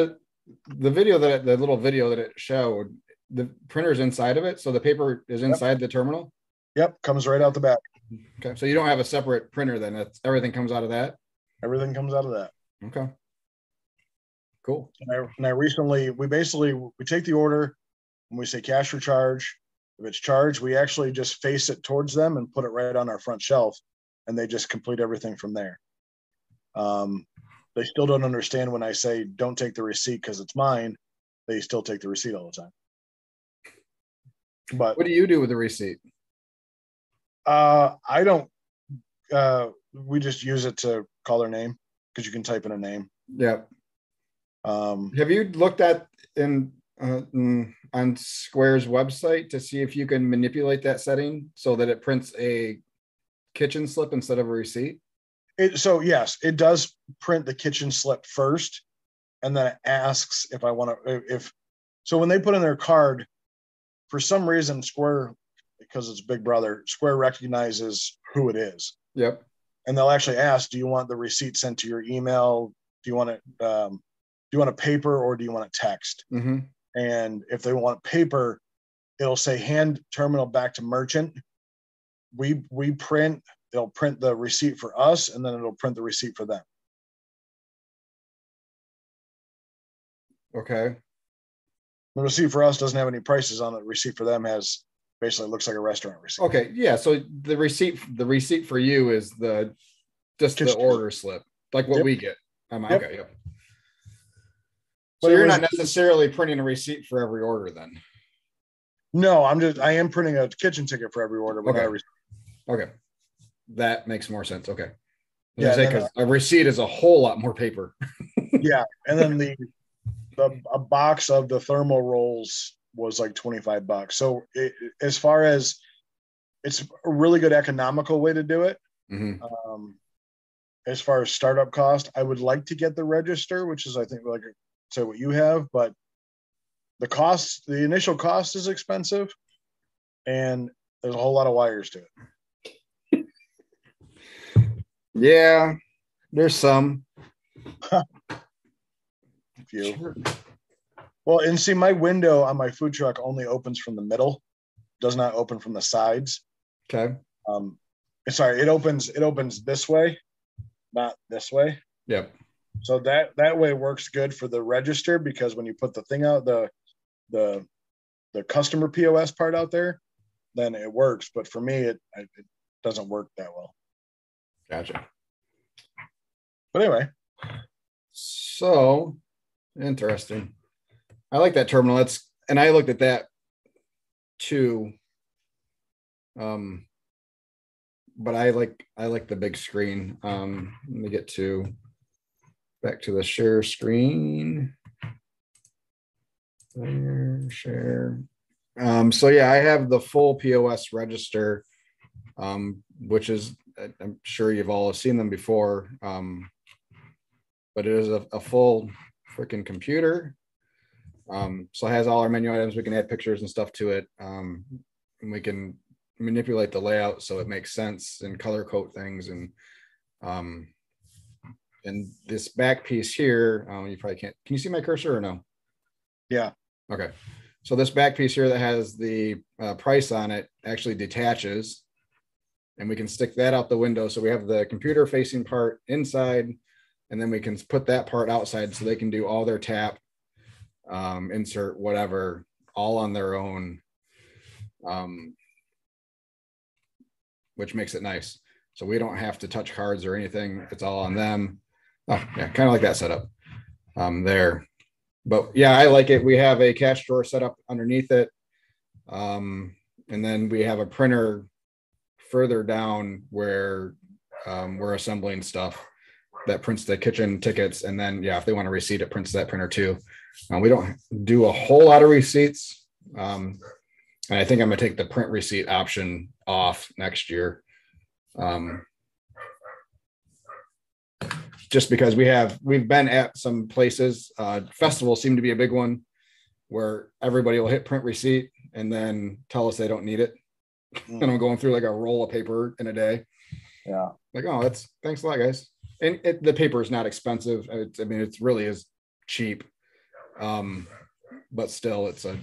The video the little video that it showed, the printer's inside of it, so the paper is inside the terminal. Yep, comes right out the back. Okay, so you don't have a separate printer then? Everything comes out of that. Everything comes out of that. Okay, cool. And I recently, we take the order and we say cash for charge. If it's charged, we actually just face it towards them and put it right on our front shelf, and they just complete everything from there. They still don't understand when I say don't take the receipt because it's mine. They still take the receipt all the time. But what do you do with the receipt? I don't. We just use it to call their name because you can type in a name. Yeah. Have you looked at on Square's website to see if you can manipulate that setting so that it prints a kitchen slip instead of a receipt? So yes, it does print the kitchen slip first, and then it asks if I want to. So when they put in their card, for some reason, Square, because it's Big Brother, Square recognizes who it is. Yep. And they'll actually ask, "Do you want the receipt sent to your email? Do you want it? Do you want a paper or do you want a text?" Mm-hmm. And if they want paper, it'll say hand terminal back to merchant. We print. It'll print the receipt for us, and then it'll print the receipt for them. Okay. The receipt for us doesn't have any prices on it. The receipt for them has basically looks like a restaurant receipt. Okay, yeah. So the receipt for you is the order slip, like what we get. Okay, yep. So you're not necessarily printing a receipt for every order then? No, I am printing a kitchen ticket for every order, but not a receipt. Okay. That makes more sense. Okay. Yeah, because a receipt is a whole lot more paper. Yeah, and then a box of the thermal rolls was like $25. So as far as it's a really good economical way to do it. Mm-hmm. As far as startup cost, I would like to get the register, which is I think like say what you have, but the initial cost is expensive, and there's a whole lot of wires to it. Yeah, there's some. Few. Sure. Well, and see, my window on my food truck only opens from the middle, does not open from the sides. Okay. Sorry, it opens this way, not this way. Yep. So that way works good for the register, because when you put the thing out, the customer POS part out there, then it works. But for me, it doesn't work that well. Gotcha. But anyway. So interesting. I like that terminal. And I looked at that too. But I like the big screen. Let me get back to the share screen. Share. So yeah, I have the full POS register, which is, I'm sure you've all seen them before. But it is a full freaking computer. So it has all our menu items. We can add pictures and stuff to it. And we can manipulate the layout so it makes sense and color code things. And this back piece here, you probably can't. Can you see my cursor or no? Yeah. Okay. So this back piece here that has the price on it actually detaches, and we can stick that out the window. So we have the computer facing part inside, and then we can put that part outside so they can do all their tap, insert, whatever, all on their own, which makes it nice. So we don't have to touch cards or anything. It's all on them. Oh, yeah, kind of like that setup there. But yeah, I like it. We have a cash drawer set up underneath it. And then we have a printer further down where we're assembling stuff that prints the kitchen tickets. And then, yeah, if they want a receipt, it prints that printer too. We don't do a whole lot of receipts. And I think I'm going to take the print receipt option off next year. Just because we've been at some places, festivals seem to be a big one, where everybody will hit print receipt and then tell us they don't need it. And I'm going through like a roll of paper in a day. Yeah. Like, oh, thanks a lot, guys. And the paper is not expensive. It really is cheap. But still it's I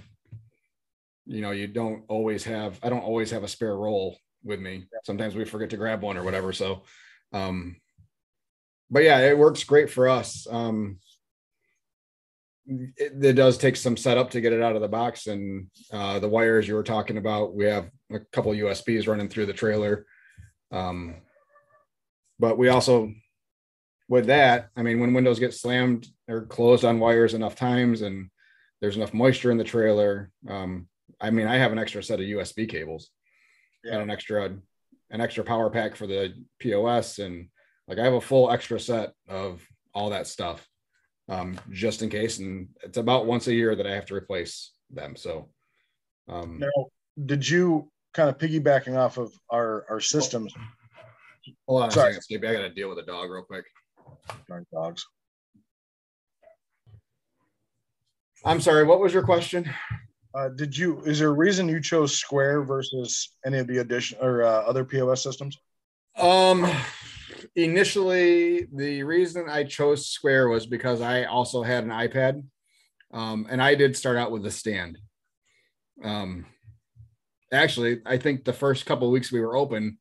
don't always have a spare roll with me. Sometimes we forget to grab one or whatever. So, but yeah, it works great for us. It does take some setup to get it out of the box, and the wires you were talking about, we have a couple USBs running through the trailer. But we also, with that, when windows get slammed or closed on wires enough times and there's enough moisture in the trailer, I have an extra set of USB cables and an extra power pack for the POS, and I have a full extra set of all that stuff, just in case. And it's about once a year that I have to replace them. So, now, did you kind of piggybacking off of our systems? Hold on a second, Skippy. I got to deal with a dog real quick. Darn dogs. I'm sorry. What was your question? Is there a reason you chose Square versus any of the other POS systems? Initially, the reason I chose Square was because I also had an iPad, and I did start out with a stand. Actually, I think the first couple of weeks we were open,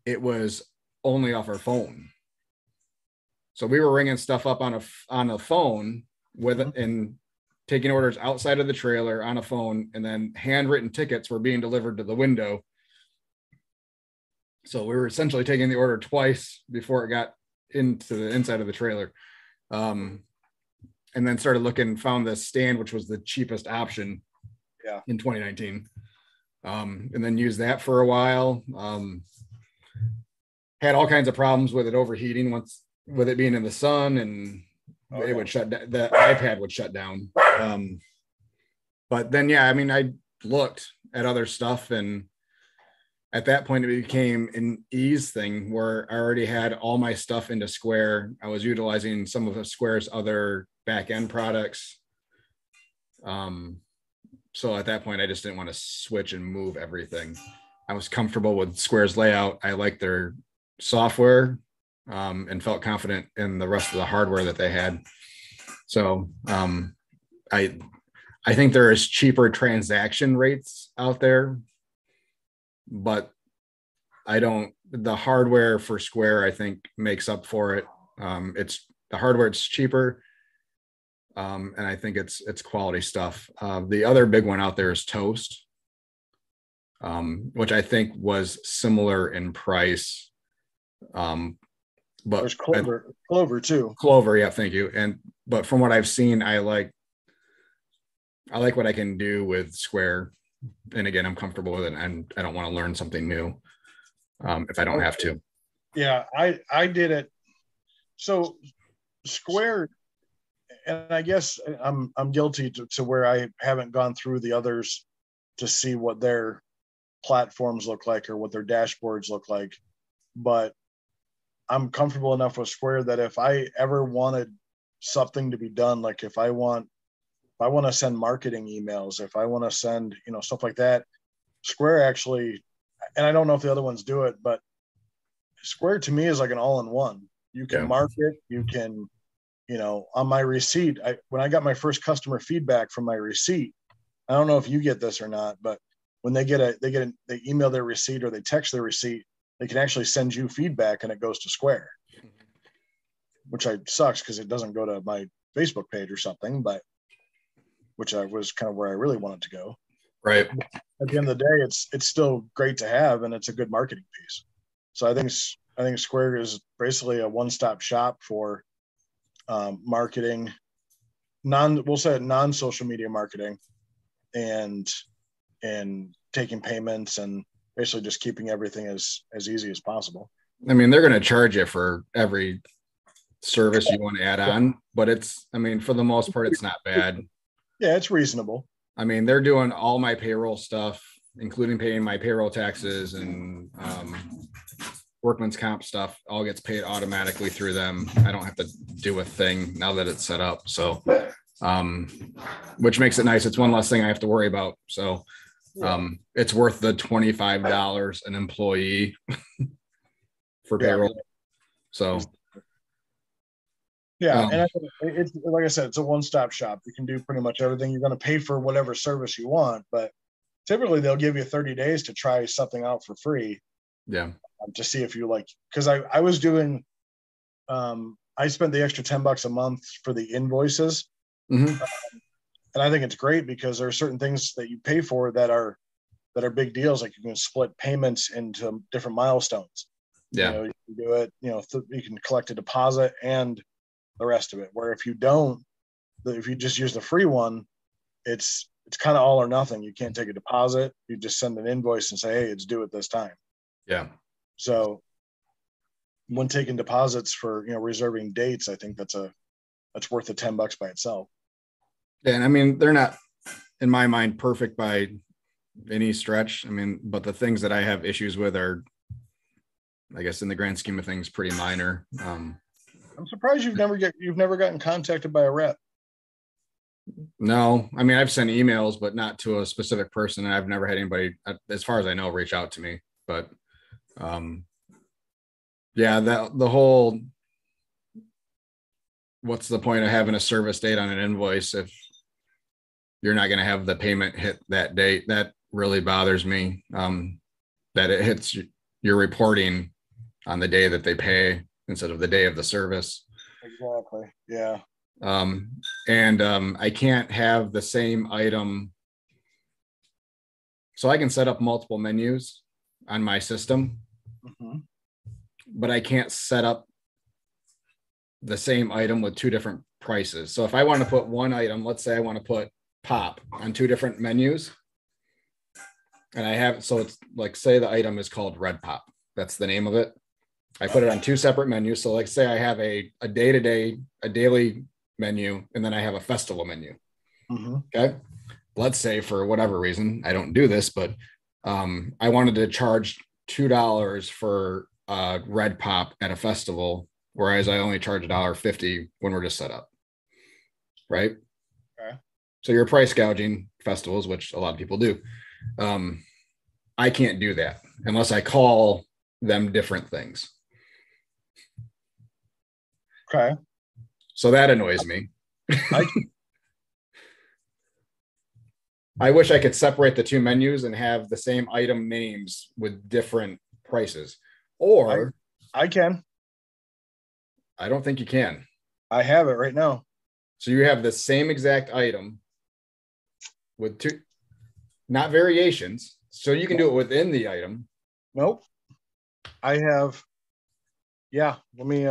it was only off our phone. So we were ringing stuff up on a phone with it and taking orders outside of the trailer on a phone, and then handwritten tickets were being delivered to the window. So we were essentially taking the order twice before it got into the inside of the trailer. And then started looking, found this stand, which was the cheapest option in 2019. And then used that for a while. Had all kinds of problems with it overheating once, with it being in the sun, and it would shut down. The iPad would shut down. But then, yeah, I mean, I looked at other stuff, and at that point, it became an ease thing where I already had all my stuff into Square. I was utilizing some of Square's other back end products. So at that point, I just didn't want to switch and move everything. I was comfortable with Square's layout. I liked their software, and felt confident in the rest of the hardware that they had. So I think there is cheaper transaction rates out there, but the hardware for Square, I think, makes up for it. It's the hardware, it's cheaper. And I think it's quality stuff. The other big one out there is Toast, which I think was similar in price. But there's Clover too. Clover, yeah, thank you. But from what I've seen, I like what I can do with Square. And again, I'm comfortable with it, and I don't want to learn something new if I don't have to. Yeah, I did it. So Square, and I guess I'm guilty to where I haven't gone through the others to see what their platforms look like or what their dashboards look like. But I'm comfortable enough with Square that if I ever wanted something to be done, like if I want to send marketing emails, if I want to send, stuff like that, Square actually, and I don't know if the other ones do it, but Square to me is like an all-in-one. You can market, you can, on my receipt, when I got my first customer feedback from my receipt, I don't know if you get this or not, but when they email their receipt or they text their receipt, they can actually send you feedback and it goes to Square, which sucks because it doesn't go to my Facebook page or something, but which I was kind of where I really wanted to go. Right. At the end of the day, it's still great to have, and it's a good marketing piece. So I think Square is basically a one-stop shop for marketing, non-social media marketing, and taking payments and basically just keeping everything as easy as possible. I mean, they're going to charge you for every service you want to add on, but for the most part, it's not bad. Yeah, it's reasonable. I mean, they're doing all my payroll stuff, including paying my payroll taxes and workman's comp stuff, all gets paid automatically through them. I don't have to do a thing now that it's set up. So, which makes it nice. It's one less thing I have to worry about. So, it's worth the $25 an employee for payroll. So, yeah, and I think it's like I said, it's a one-stop shop. You can do pretty much everything. You're going to pay for whatever service you want, but typically they'll give you 30 days to try something out for free. Yeah, to see if you like. Because I was doing, I spent the extra $10 a month for the invoices, and I think it's great because there are certain things that you pay for that are big deals. Like you can split payments into different milestones. Yeah, you can do it. You can collect a deposit and the rest of it. Where if you don't, if you just use the free one, it's kind of all or nothing. You can't take a deposit. You just send an invoice and say, hey, it's due at this time. Yeah. So when taking deposits for, reserving dates, I think that's worth the $10 by itself. Yeah. And I mean, they're not, in my mind, perfect by any stretch. I mean, but the things that I have issues with are, I guess in the grand scheme of things, pretty minor. I'm surprised you've never gotten contacted by a rep. No, I mean, I've sent emails, but not to a specific person. And I've never had anybody, as far as I know, reach out to me, but the whole, what's the point of having a service date on an invoice if you're not going to have the payment hit that date? That really bothers me, that it hits your reporting on the day that they pay instead of the day of the service. Exactly. Yeah. I can't have the same item. So I can set up multiple menus on my system, but I can't set up the same item with two different prices. So if I want to put one item, let's say I want to put pop on two different menus, and I have, so it's like, say the item is called red pop. That's the name of it. I put it on two separate menus. So like, say I have a day-to-day, a daily menu, and then I have a festival menu. Okay. Let's say for whatever reason, I don't do this, but I wanted to charge $2 for red pop at a festival, whereas I only charge $1.50 when we're just set up. Right. Okay. So you're price gouging festivals, which a lot of people do. I can't do that unless I call them different things. Okay. So that annoys me. I wish I could separate the two menus and have the same item names with different prices. Or I can. I don't think you can. I have it right now. So you have the same exact item with two, not variations. So you can do it within the item. Nope. I have. Yeah. Let me.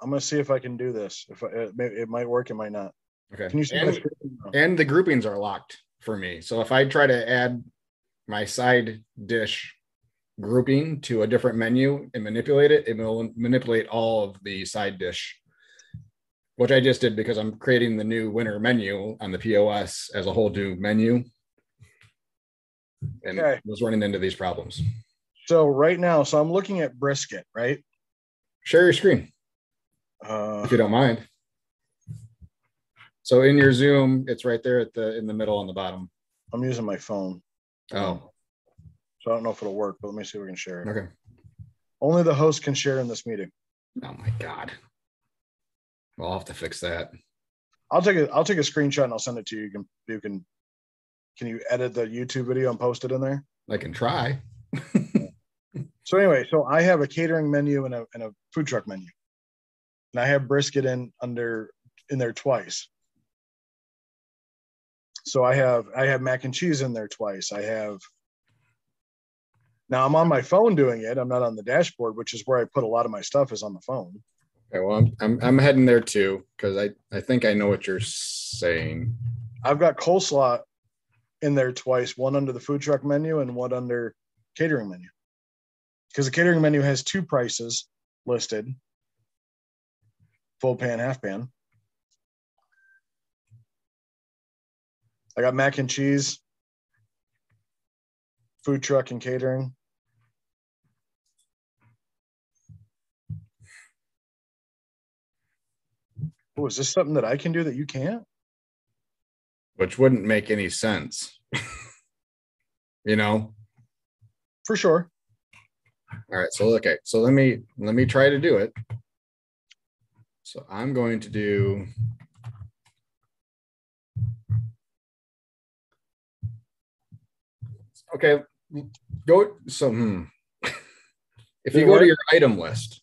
I'm gonna see if I can do this. If it might work, it might not. Okay. Can you see my screen? And the groupings are locked for me. So if I try to add my side dish grouping to a different menu and manipulate it, it will manipulate all of the side dish, which I just did because I'm creating the new winter menu on the POS as a whole new menu. And was running into these problems. So right now, so I'm looking at brisket, right? Share your screen. If you don't mind. So in your Zoom, it's right there in the middle on the bottom. I'm using my phone. Oh. So I don't know if it'll work, but let me see if we can share it. Okay. Only the host can share in this meeting. Oh my God. Well, I'll have to fix that. I'll take a screenshot and I'll send it to you. Can you edit the YouTube video and post it in there? I can try. So anyway, so I have a catering menu and a food truck menu. And I have brisket in there twice. So I have mac and cheese in there twice. Now I'm on my phone doing it. I'm not on the dashboard, which is where I put a lot of my stuff is on the phone. Okay, well, I'm heading there too, because I think I know what you're saying. I've got coleslaw in there twice, one under the food truck menu and one under catering menu. Because the catering menu has two prices listed. Full pan, half pan. I got mac and cheese, food truck and catering. Oh, is this something that I can do that you can't? Which wouldn't make any sense. You know? For sure. All right, so okay. So let me try to do it. So I'm going to do okay. Go so if you go to your item list.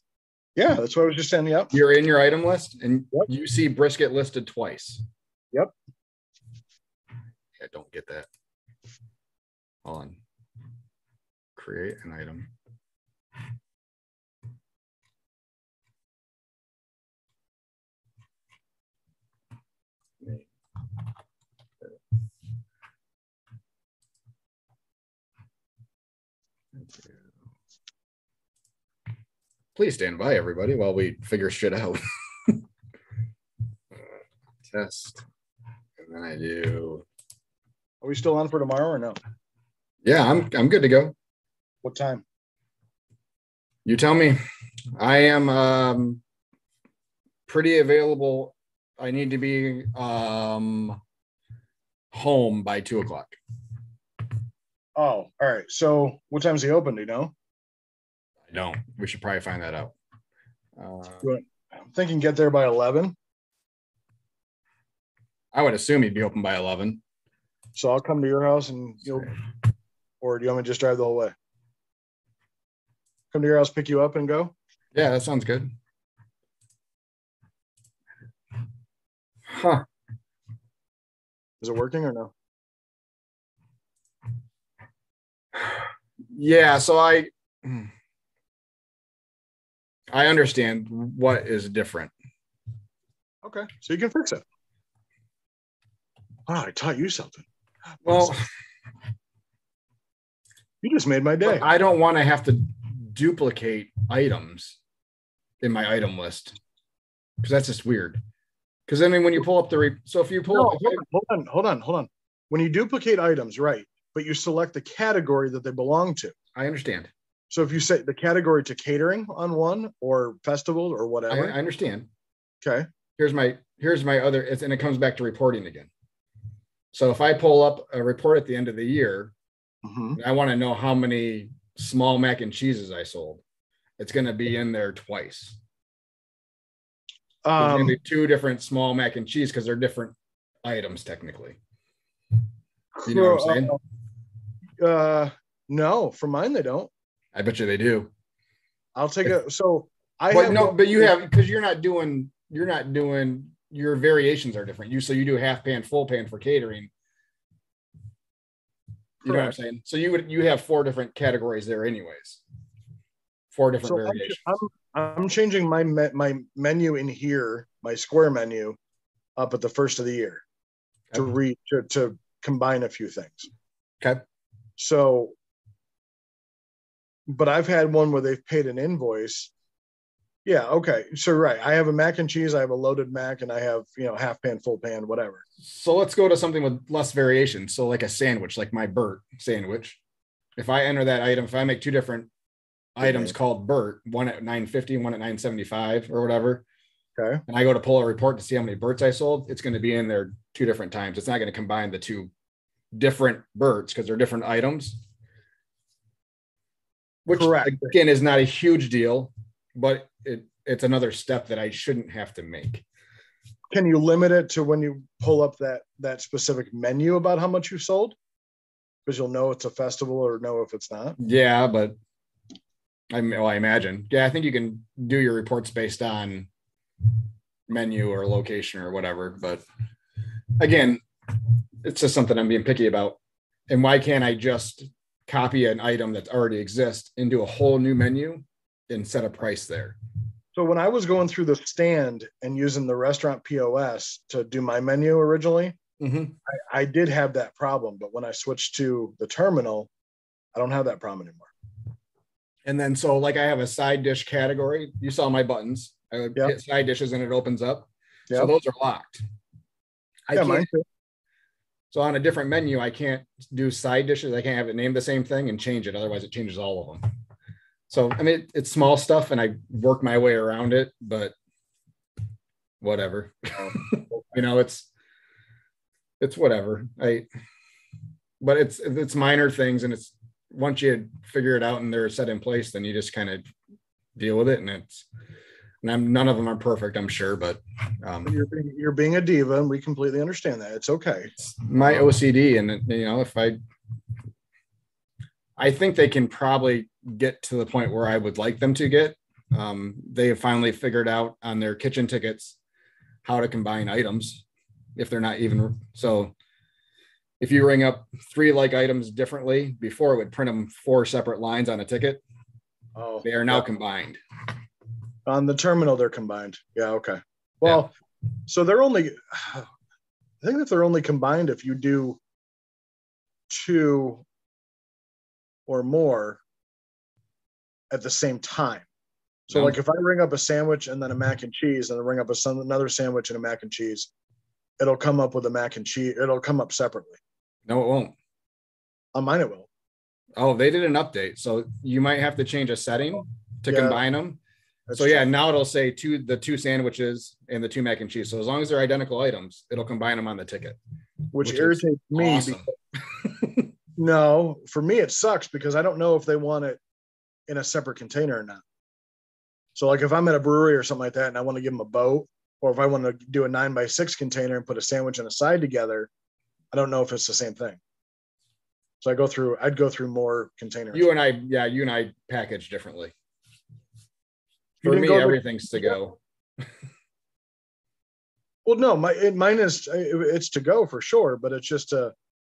Yeah, that's what I was just saying. Yep. You're in your item list and you see brisket listed twice. Yep. I don't get that. Hold on. Create an item. Please stand by, everybody, while we figure shit out. Test. And then I do. Are we still on for tomorrow or no? Yeah, I'm good to go. What time? You tell me. I am pretty available. I need to be home by 2:00. Oh, all right. So what time is he open? Do you know? I don't. We should probably find that out. I'm thinking get there by 11. I would assume he'd be open by 11. So I'll come to your house and or do you want me to just drive the whole way? Come to your house, pick you up and go? Yeah, that sounds good. Huh. Is it working or no? Yeah, so I understand what is different. Okay, so you can fix it. Wow, I taught you something. Well, you just made my day. I don't want to have to duplicate items in my item list because that's just weird. Because I mean, when you pull up so if you pull up, hold on. When you duplicate items, right? But you select the category that they belong to. I understand. So if you say the category to catering on one or festival or whatever, I understand. Okay. Here's my other, and it comes back to reporting again. So if I pull up a report at the end of the year, and I want to know how many small mac and cheeses I sold, it's going to be in there twice. There's going to be 2 different small mac and cheese because they're different items technically. You know what I'm saying? No, for mine they don't. I bet you they do. I'll take it. So but you have, because you're not doing your variations are different. You do half pan, full pan for catering. You know what I'm saying? So you have 4 different categories there anyways. 4 different variations. I'm changing my menu in here, my square menu, up at the first of the year to combine a few things. Okay. So, but I've had one where they've paid an invoice. Yeah. Okay. So, right. I have a mac and cheese. I have a loaded mac, and I have, half pan, full pan, whatever. So let's go to something with less variation. So like a sandwich, like my Burt sandwich. If I enter that item, if I make 2 different items called Burt, one at $9.50, one at $9.75 or whatever. Okay. And I go to pull a report to see how many Burts I sold, it's going to be in there 2 different times. It's not going to combine the 2 different Burts because they're different items. Which again is not a huge deal, but it's another step that I shouldn't have to make. Can you limit it to when you pull up that specific menu about how much you sold? Because you'll know it's a festival or know if it's not. Yeah, but I imagine. Yeah, I think you can do your reports based on menu or location or whatever. But again, it's just something I'm being picky about. And why can't I just copy an item that already exists into a whole new menu and set a price there? So when I was going through the stand and using the restaurant POS to do my menu originally, I did have that problem. But when I switched to the terminal, I don't have that problem anymore. And then, so like I have a side dish category. You saw my buttons. I hit side dishes and it opens up. Yep. So those are locked. Mine too. So on a different menu, I can't do side dishes. I can't have it named the same thing and change it. Otherwise it changes all of them. So, I mean, it's small stuff and I work my way around it, but whatever, it's whatever. But it's minor things. And it's, once you figure it out and they're set in place, then you just kind of deal with it. And none of them are perfect, I'm sure, but you're being a diva and we completely understand that. It's okay. It's my OCD. And if I think they can probably get to the point where I would like them to get. They have finally figured out on their kitchen tickets how to combine items if they're not even. So if you ring up 3 like items differently, before it would print them 4 separate lines on a ticket. Oh, they are now combined. On the terminal, they're combined. Yeah. Okay. Well, so they're only, I think that they're only combined if you do 2 or more at the same time. So like if I ring up a sandwich and then a mac and cheese and then ring up another sandwich and a mac and cheese, it'll come up with a mac and cheese. It'll come up separately. No, it won't. On mine, it will. Oh, they did an update. So you might have to change a setting to combine them. So now it'll say the 2 sandwiches and the 2 mac and cheese. So as long as they're identical items, it'll combine them on the ticket. Which irritates me. Awesome. No, for me, it sucks because I don't know if they want it in a separate container or not. So like if I'm at a brewery or something like that and I want to give them a boat, or if I want to do a 9x6 container and put a sandwich and a side together, I don't know if it's the same thing. So I'd go through more containers. You and I package differently. For me, everything's to go. Well, no, mine is it's to go for sure, but it's just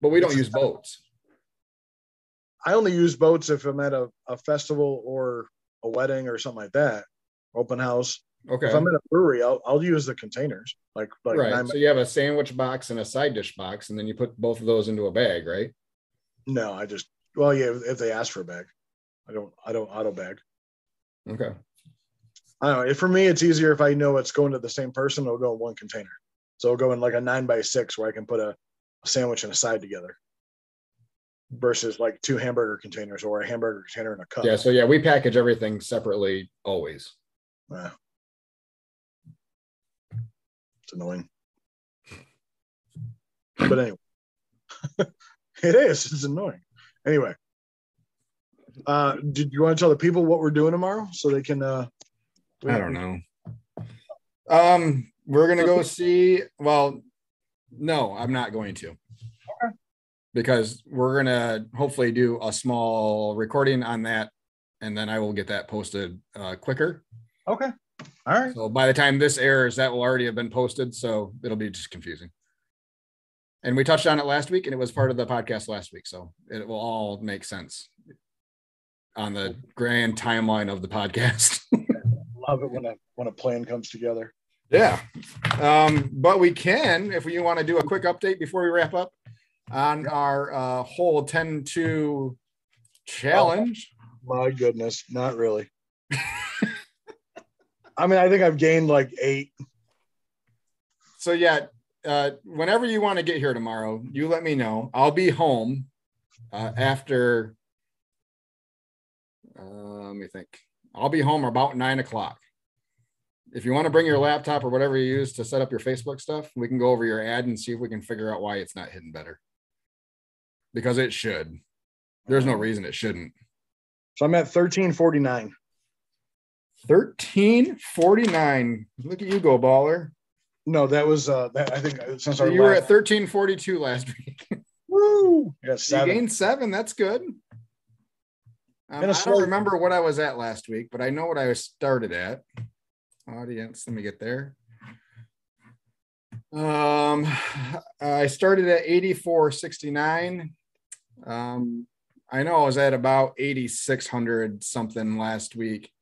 But we don't use boats. I only use boats if I'm at a festival or a wedding or something like that, open house. Okay. If I'm in a brewery, I'll use the containers. Like right. So you have a sandwich box and a side dish box, and then you put both of those into a bag, right? No, if they ask for a bag, I don't auto bag. Okay. I don't know. For me, it's easier if I know it's going to the same person. It'll go in one container. So it'll go in like a 9x6 where I can put a sandwich and a side together versus like 2 hamburger containers or a hamburger container and a cup. Yeah. So yeah, we package everything separately always. It's annoying. But anyway, it is. It's annoying. Anyway, did you want to tell the people what we're doing tomorrow so they can I don't know. We're gonna go see. Well, no, I'm not going to. Okay. Because we're gonna hopefully do a small recording on that, and then I will get that posted quicker. Okay. All right. So by the time this airs, that will already have been posted, so it'll be just confusing. And we touched on it last week, and it was part of the podcast last week, so it will all make sense on the grand timeline of the podcast. Love it when a plan comes together. Yeah. But we can, if you want to do a quick update before we wrap up on our whole 10-2 challenge. Oh, my goodness. Not really. I mean, I think I've gained like 8. So yeah, whenever you want to get here tomorrow, you let me know. I'll be home after, let me think. I'll be home about 9:00. If you want to bring your laptop or whatever you use to set up your Facebook stuff, we can go over your ad and see if we can figure out why it's not hidden better. Because it should. There's no reason it shouldn't. So I'm at 1349. 1349. Look at you go, baller. No, that was that. I think since so you were at 1342 last week. Woo! You got 7. You gained 7. That's good. I don't remember what I was at last week, but I know what I started at. Audience, let me get there. I started at 8469. I know I was at about 8,600 something last week.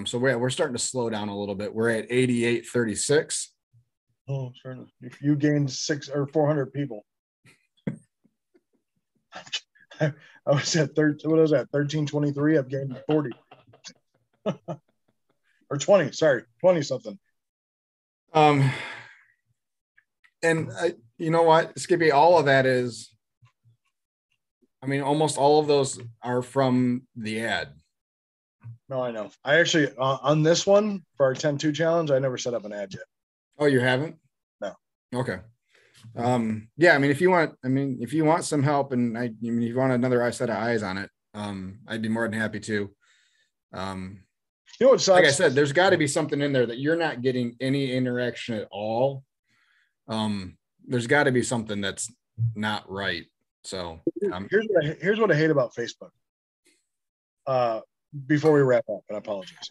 So we're starting to slow down a little bit. We're at 8836. Oh, sure. If you gained 600 or 400 people. I was at 13. What was that? 1323. I've gained 40 or 20. Sorry, 20 something. And you know what, Skippy? All of that is. I mean, almost all of those are from the ad. No, I know. I actually on this one for our 10-2 challenge, I never set up an ad yet. Oh, you haven't? No. Okay. Yeah, I mean, if you want some help and if you want another set of eyes on it, I'd be more than happy to. You know what sucks? Like I said, there's got to be something in there that you're not getting any interaction at all. There's got to be something that's not right. So here's what I hate about Facebook. Before we wrap up, and I apologize.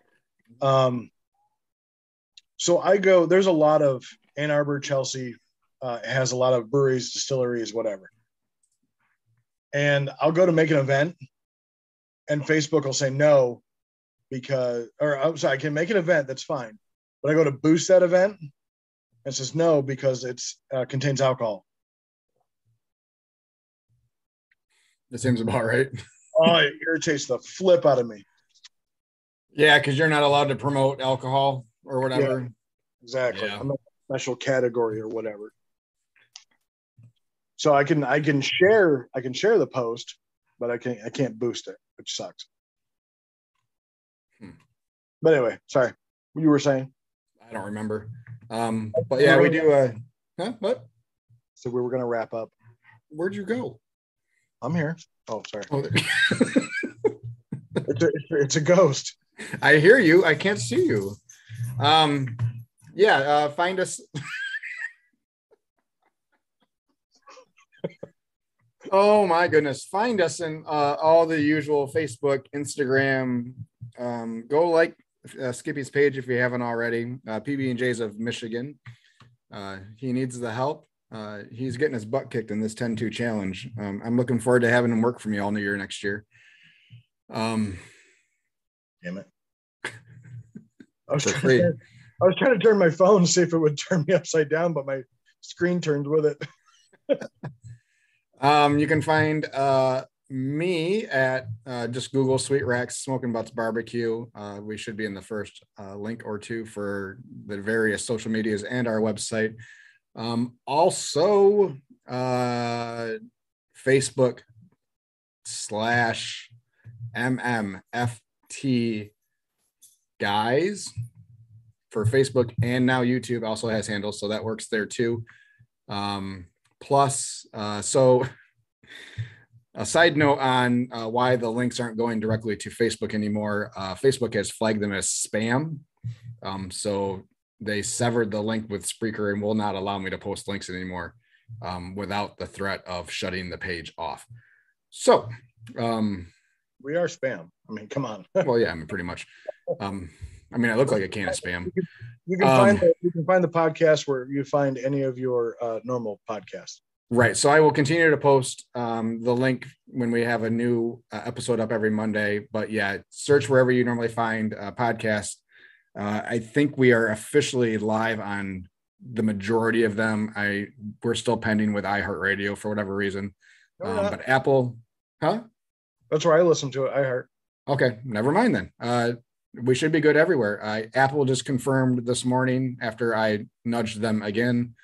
So there's a lot of Ann Arbor, Chelsea, has a lot of breweries, distilleries, whatever. And I'll go to make an event and Facebook will say no I can make an event, that's fine. But I go to boost that event and it says no because it's contains alcohol. That seems about right. Oh, it irritates the flip out of me. Yeah, because you're not allowed to promote alcohol or whatever. Yeah, exactly. Yeah. I'm a special category or whatever. So I can share the post, but I can't boost it, which sucks. But anyway, sorry. What you were saying? I don't remember. But yeah, we do what? So we were gonna wrap up. Where'd you go? I'm here. Oh, sorry. Oh, it's a ghost. I hear you. I can't see you. Yeah, find us. Oh my goodness. Find us in all the usual Facebook, Instagram. Go like Skippy's page if you haven't already. PB&J's of Michigan. He needs the help. He's getting his butt kicked in this 10-2 challenge. I'm looking forward to having him work for me all New Year next year. Damn it. I was trying to turn my phone to see if it would turn me upside down, but my screen turned with it. You can find me at just Google Sweet Racks Smoking Butts Barbecue. We should be in the first link or two for the various social medias and our website. Also, Facebook /MMFT guys for Facebook, and now YouTube also has handles, so that works there too. Plus, so a side note on why the links aren't going directly to Facebook anymore. Facebook has flagged them as spam. So they severed the link with Spreaker and will not allow me to post links anymore without the threat of shutting the page off. So we are spam. I mean, come on. Well, yeah, I mean, pretty much. I mean, I look like a can of spam. You can find the podcast where you find any of your normal podcasts. Right. So I will continue to post the link when we have a new episode up every Monday. But yeah, search wherever you normally find podcasts. I think we are officially live on the majority of them. We're still pending with iHeartRadio for whatever reason. But Apple, huh? That's where I listen to it. iHeart. Okay, never mind then. We should be good everywhere. Apple just confirmed this morning after I nudged them again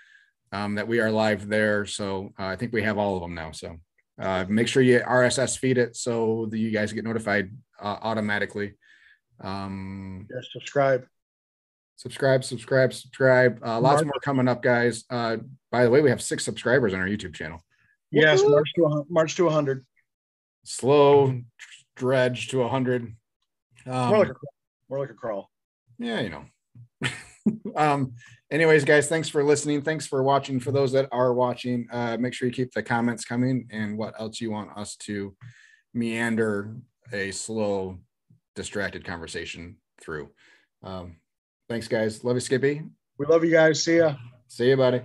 that we are live there. So I think we have all of them now. So make sure you RSS feed it so that you guys get notified automatically. Yes, subscribe. Lots more coming up, guys. By the way, we have 6 subscribers on our YouTube channel. Yes, March to 100. Slow dredge to 100. More like a crawl. Yeah, you know. Anyways, guys, thanks for listening. Thanks for watching. For those that are watching, make sure you keep the comments coming and what else you want us to meander a slow, distracted conversation through. Thanks, guys. Love you, Skippy. We love you guys. See ya. See you, buddy.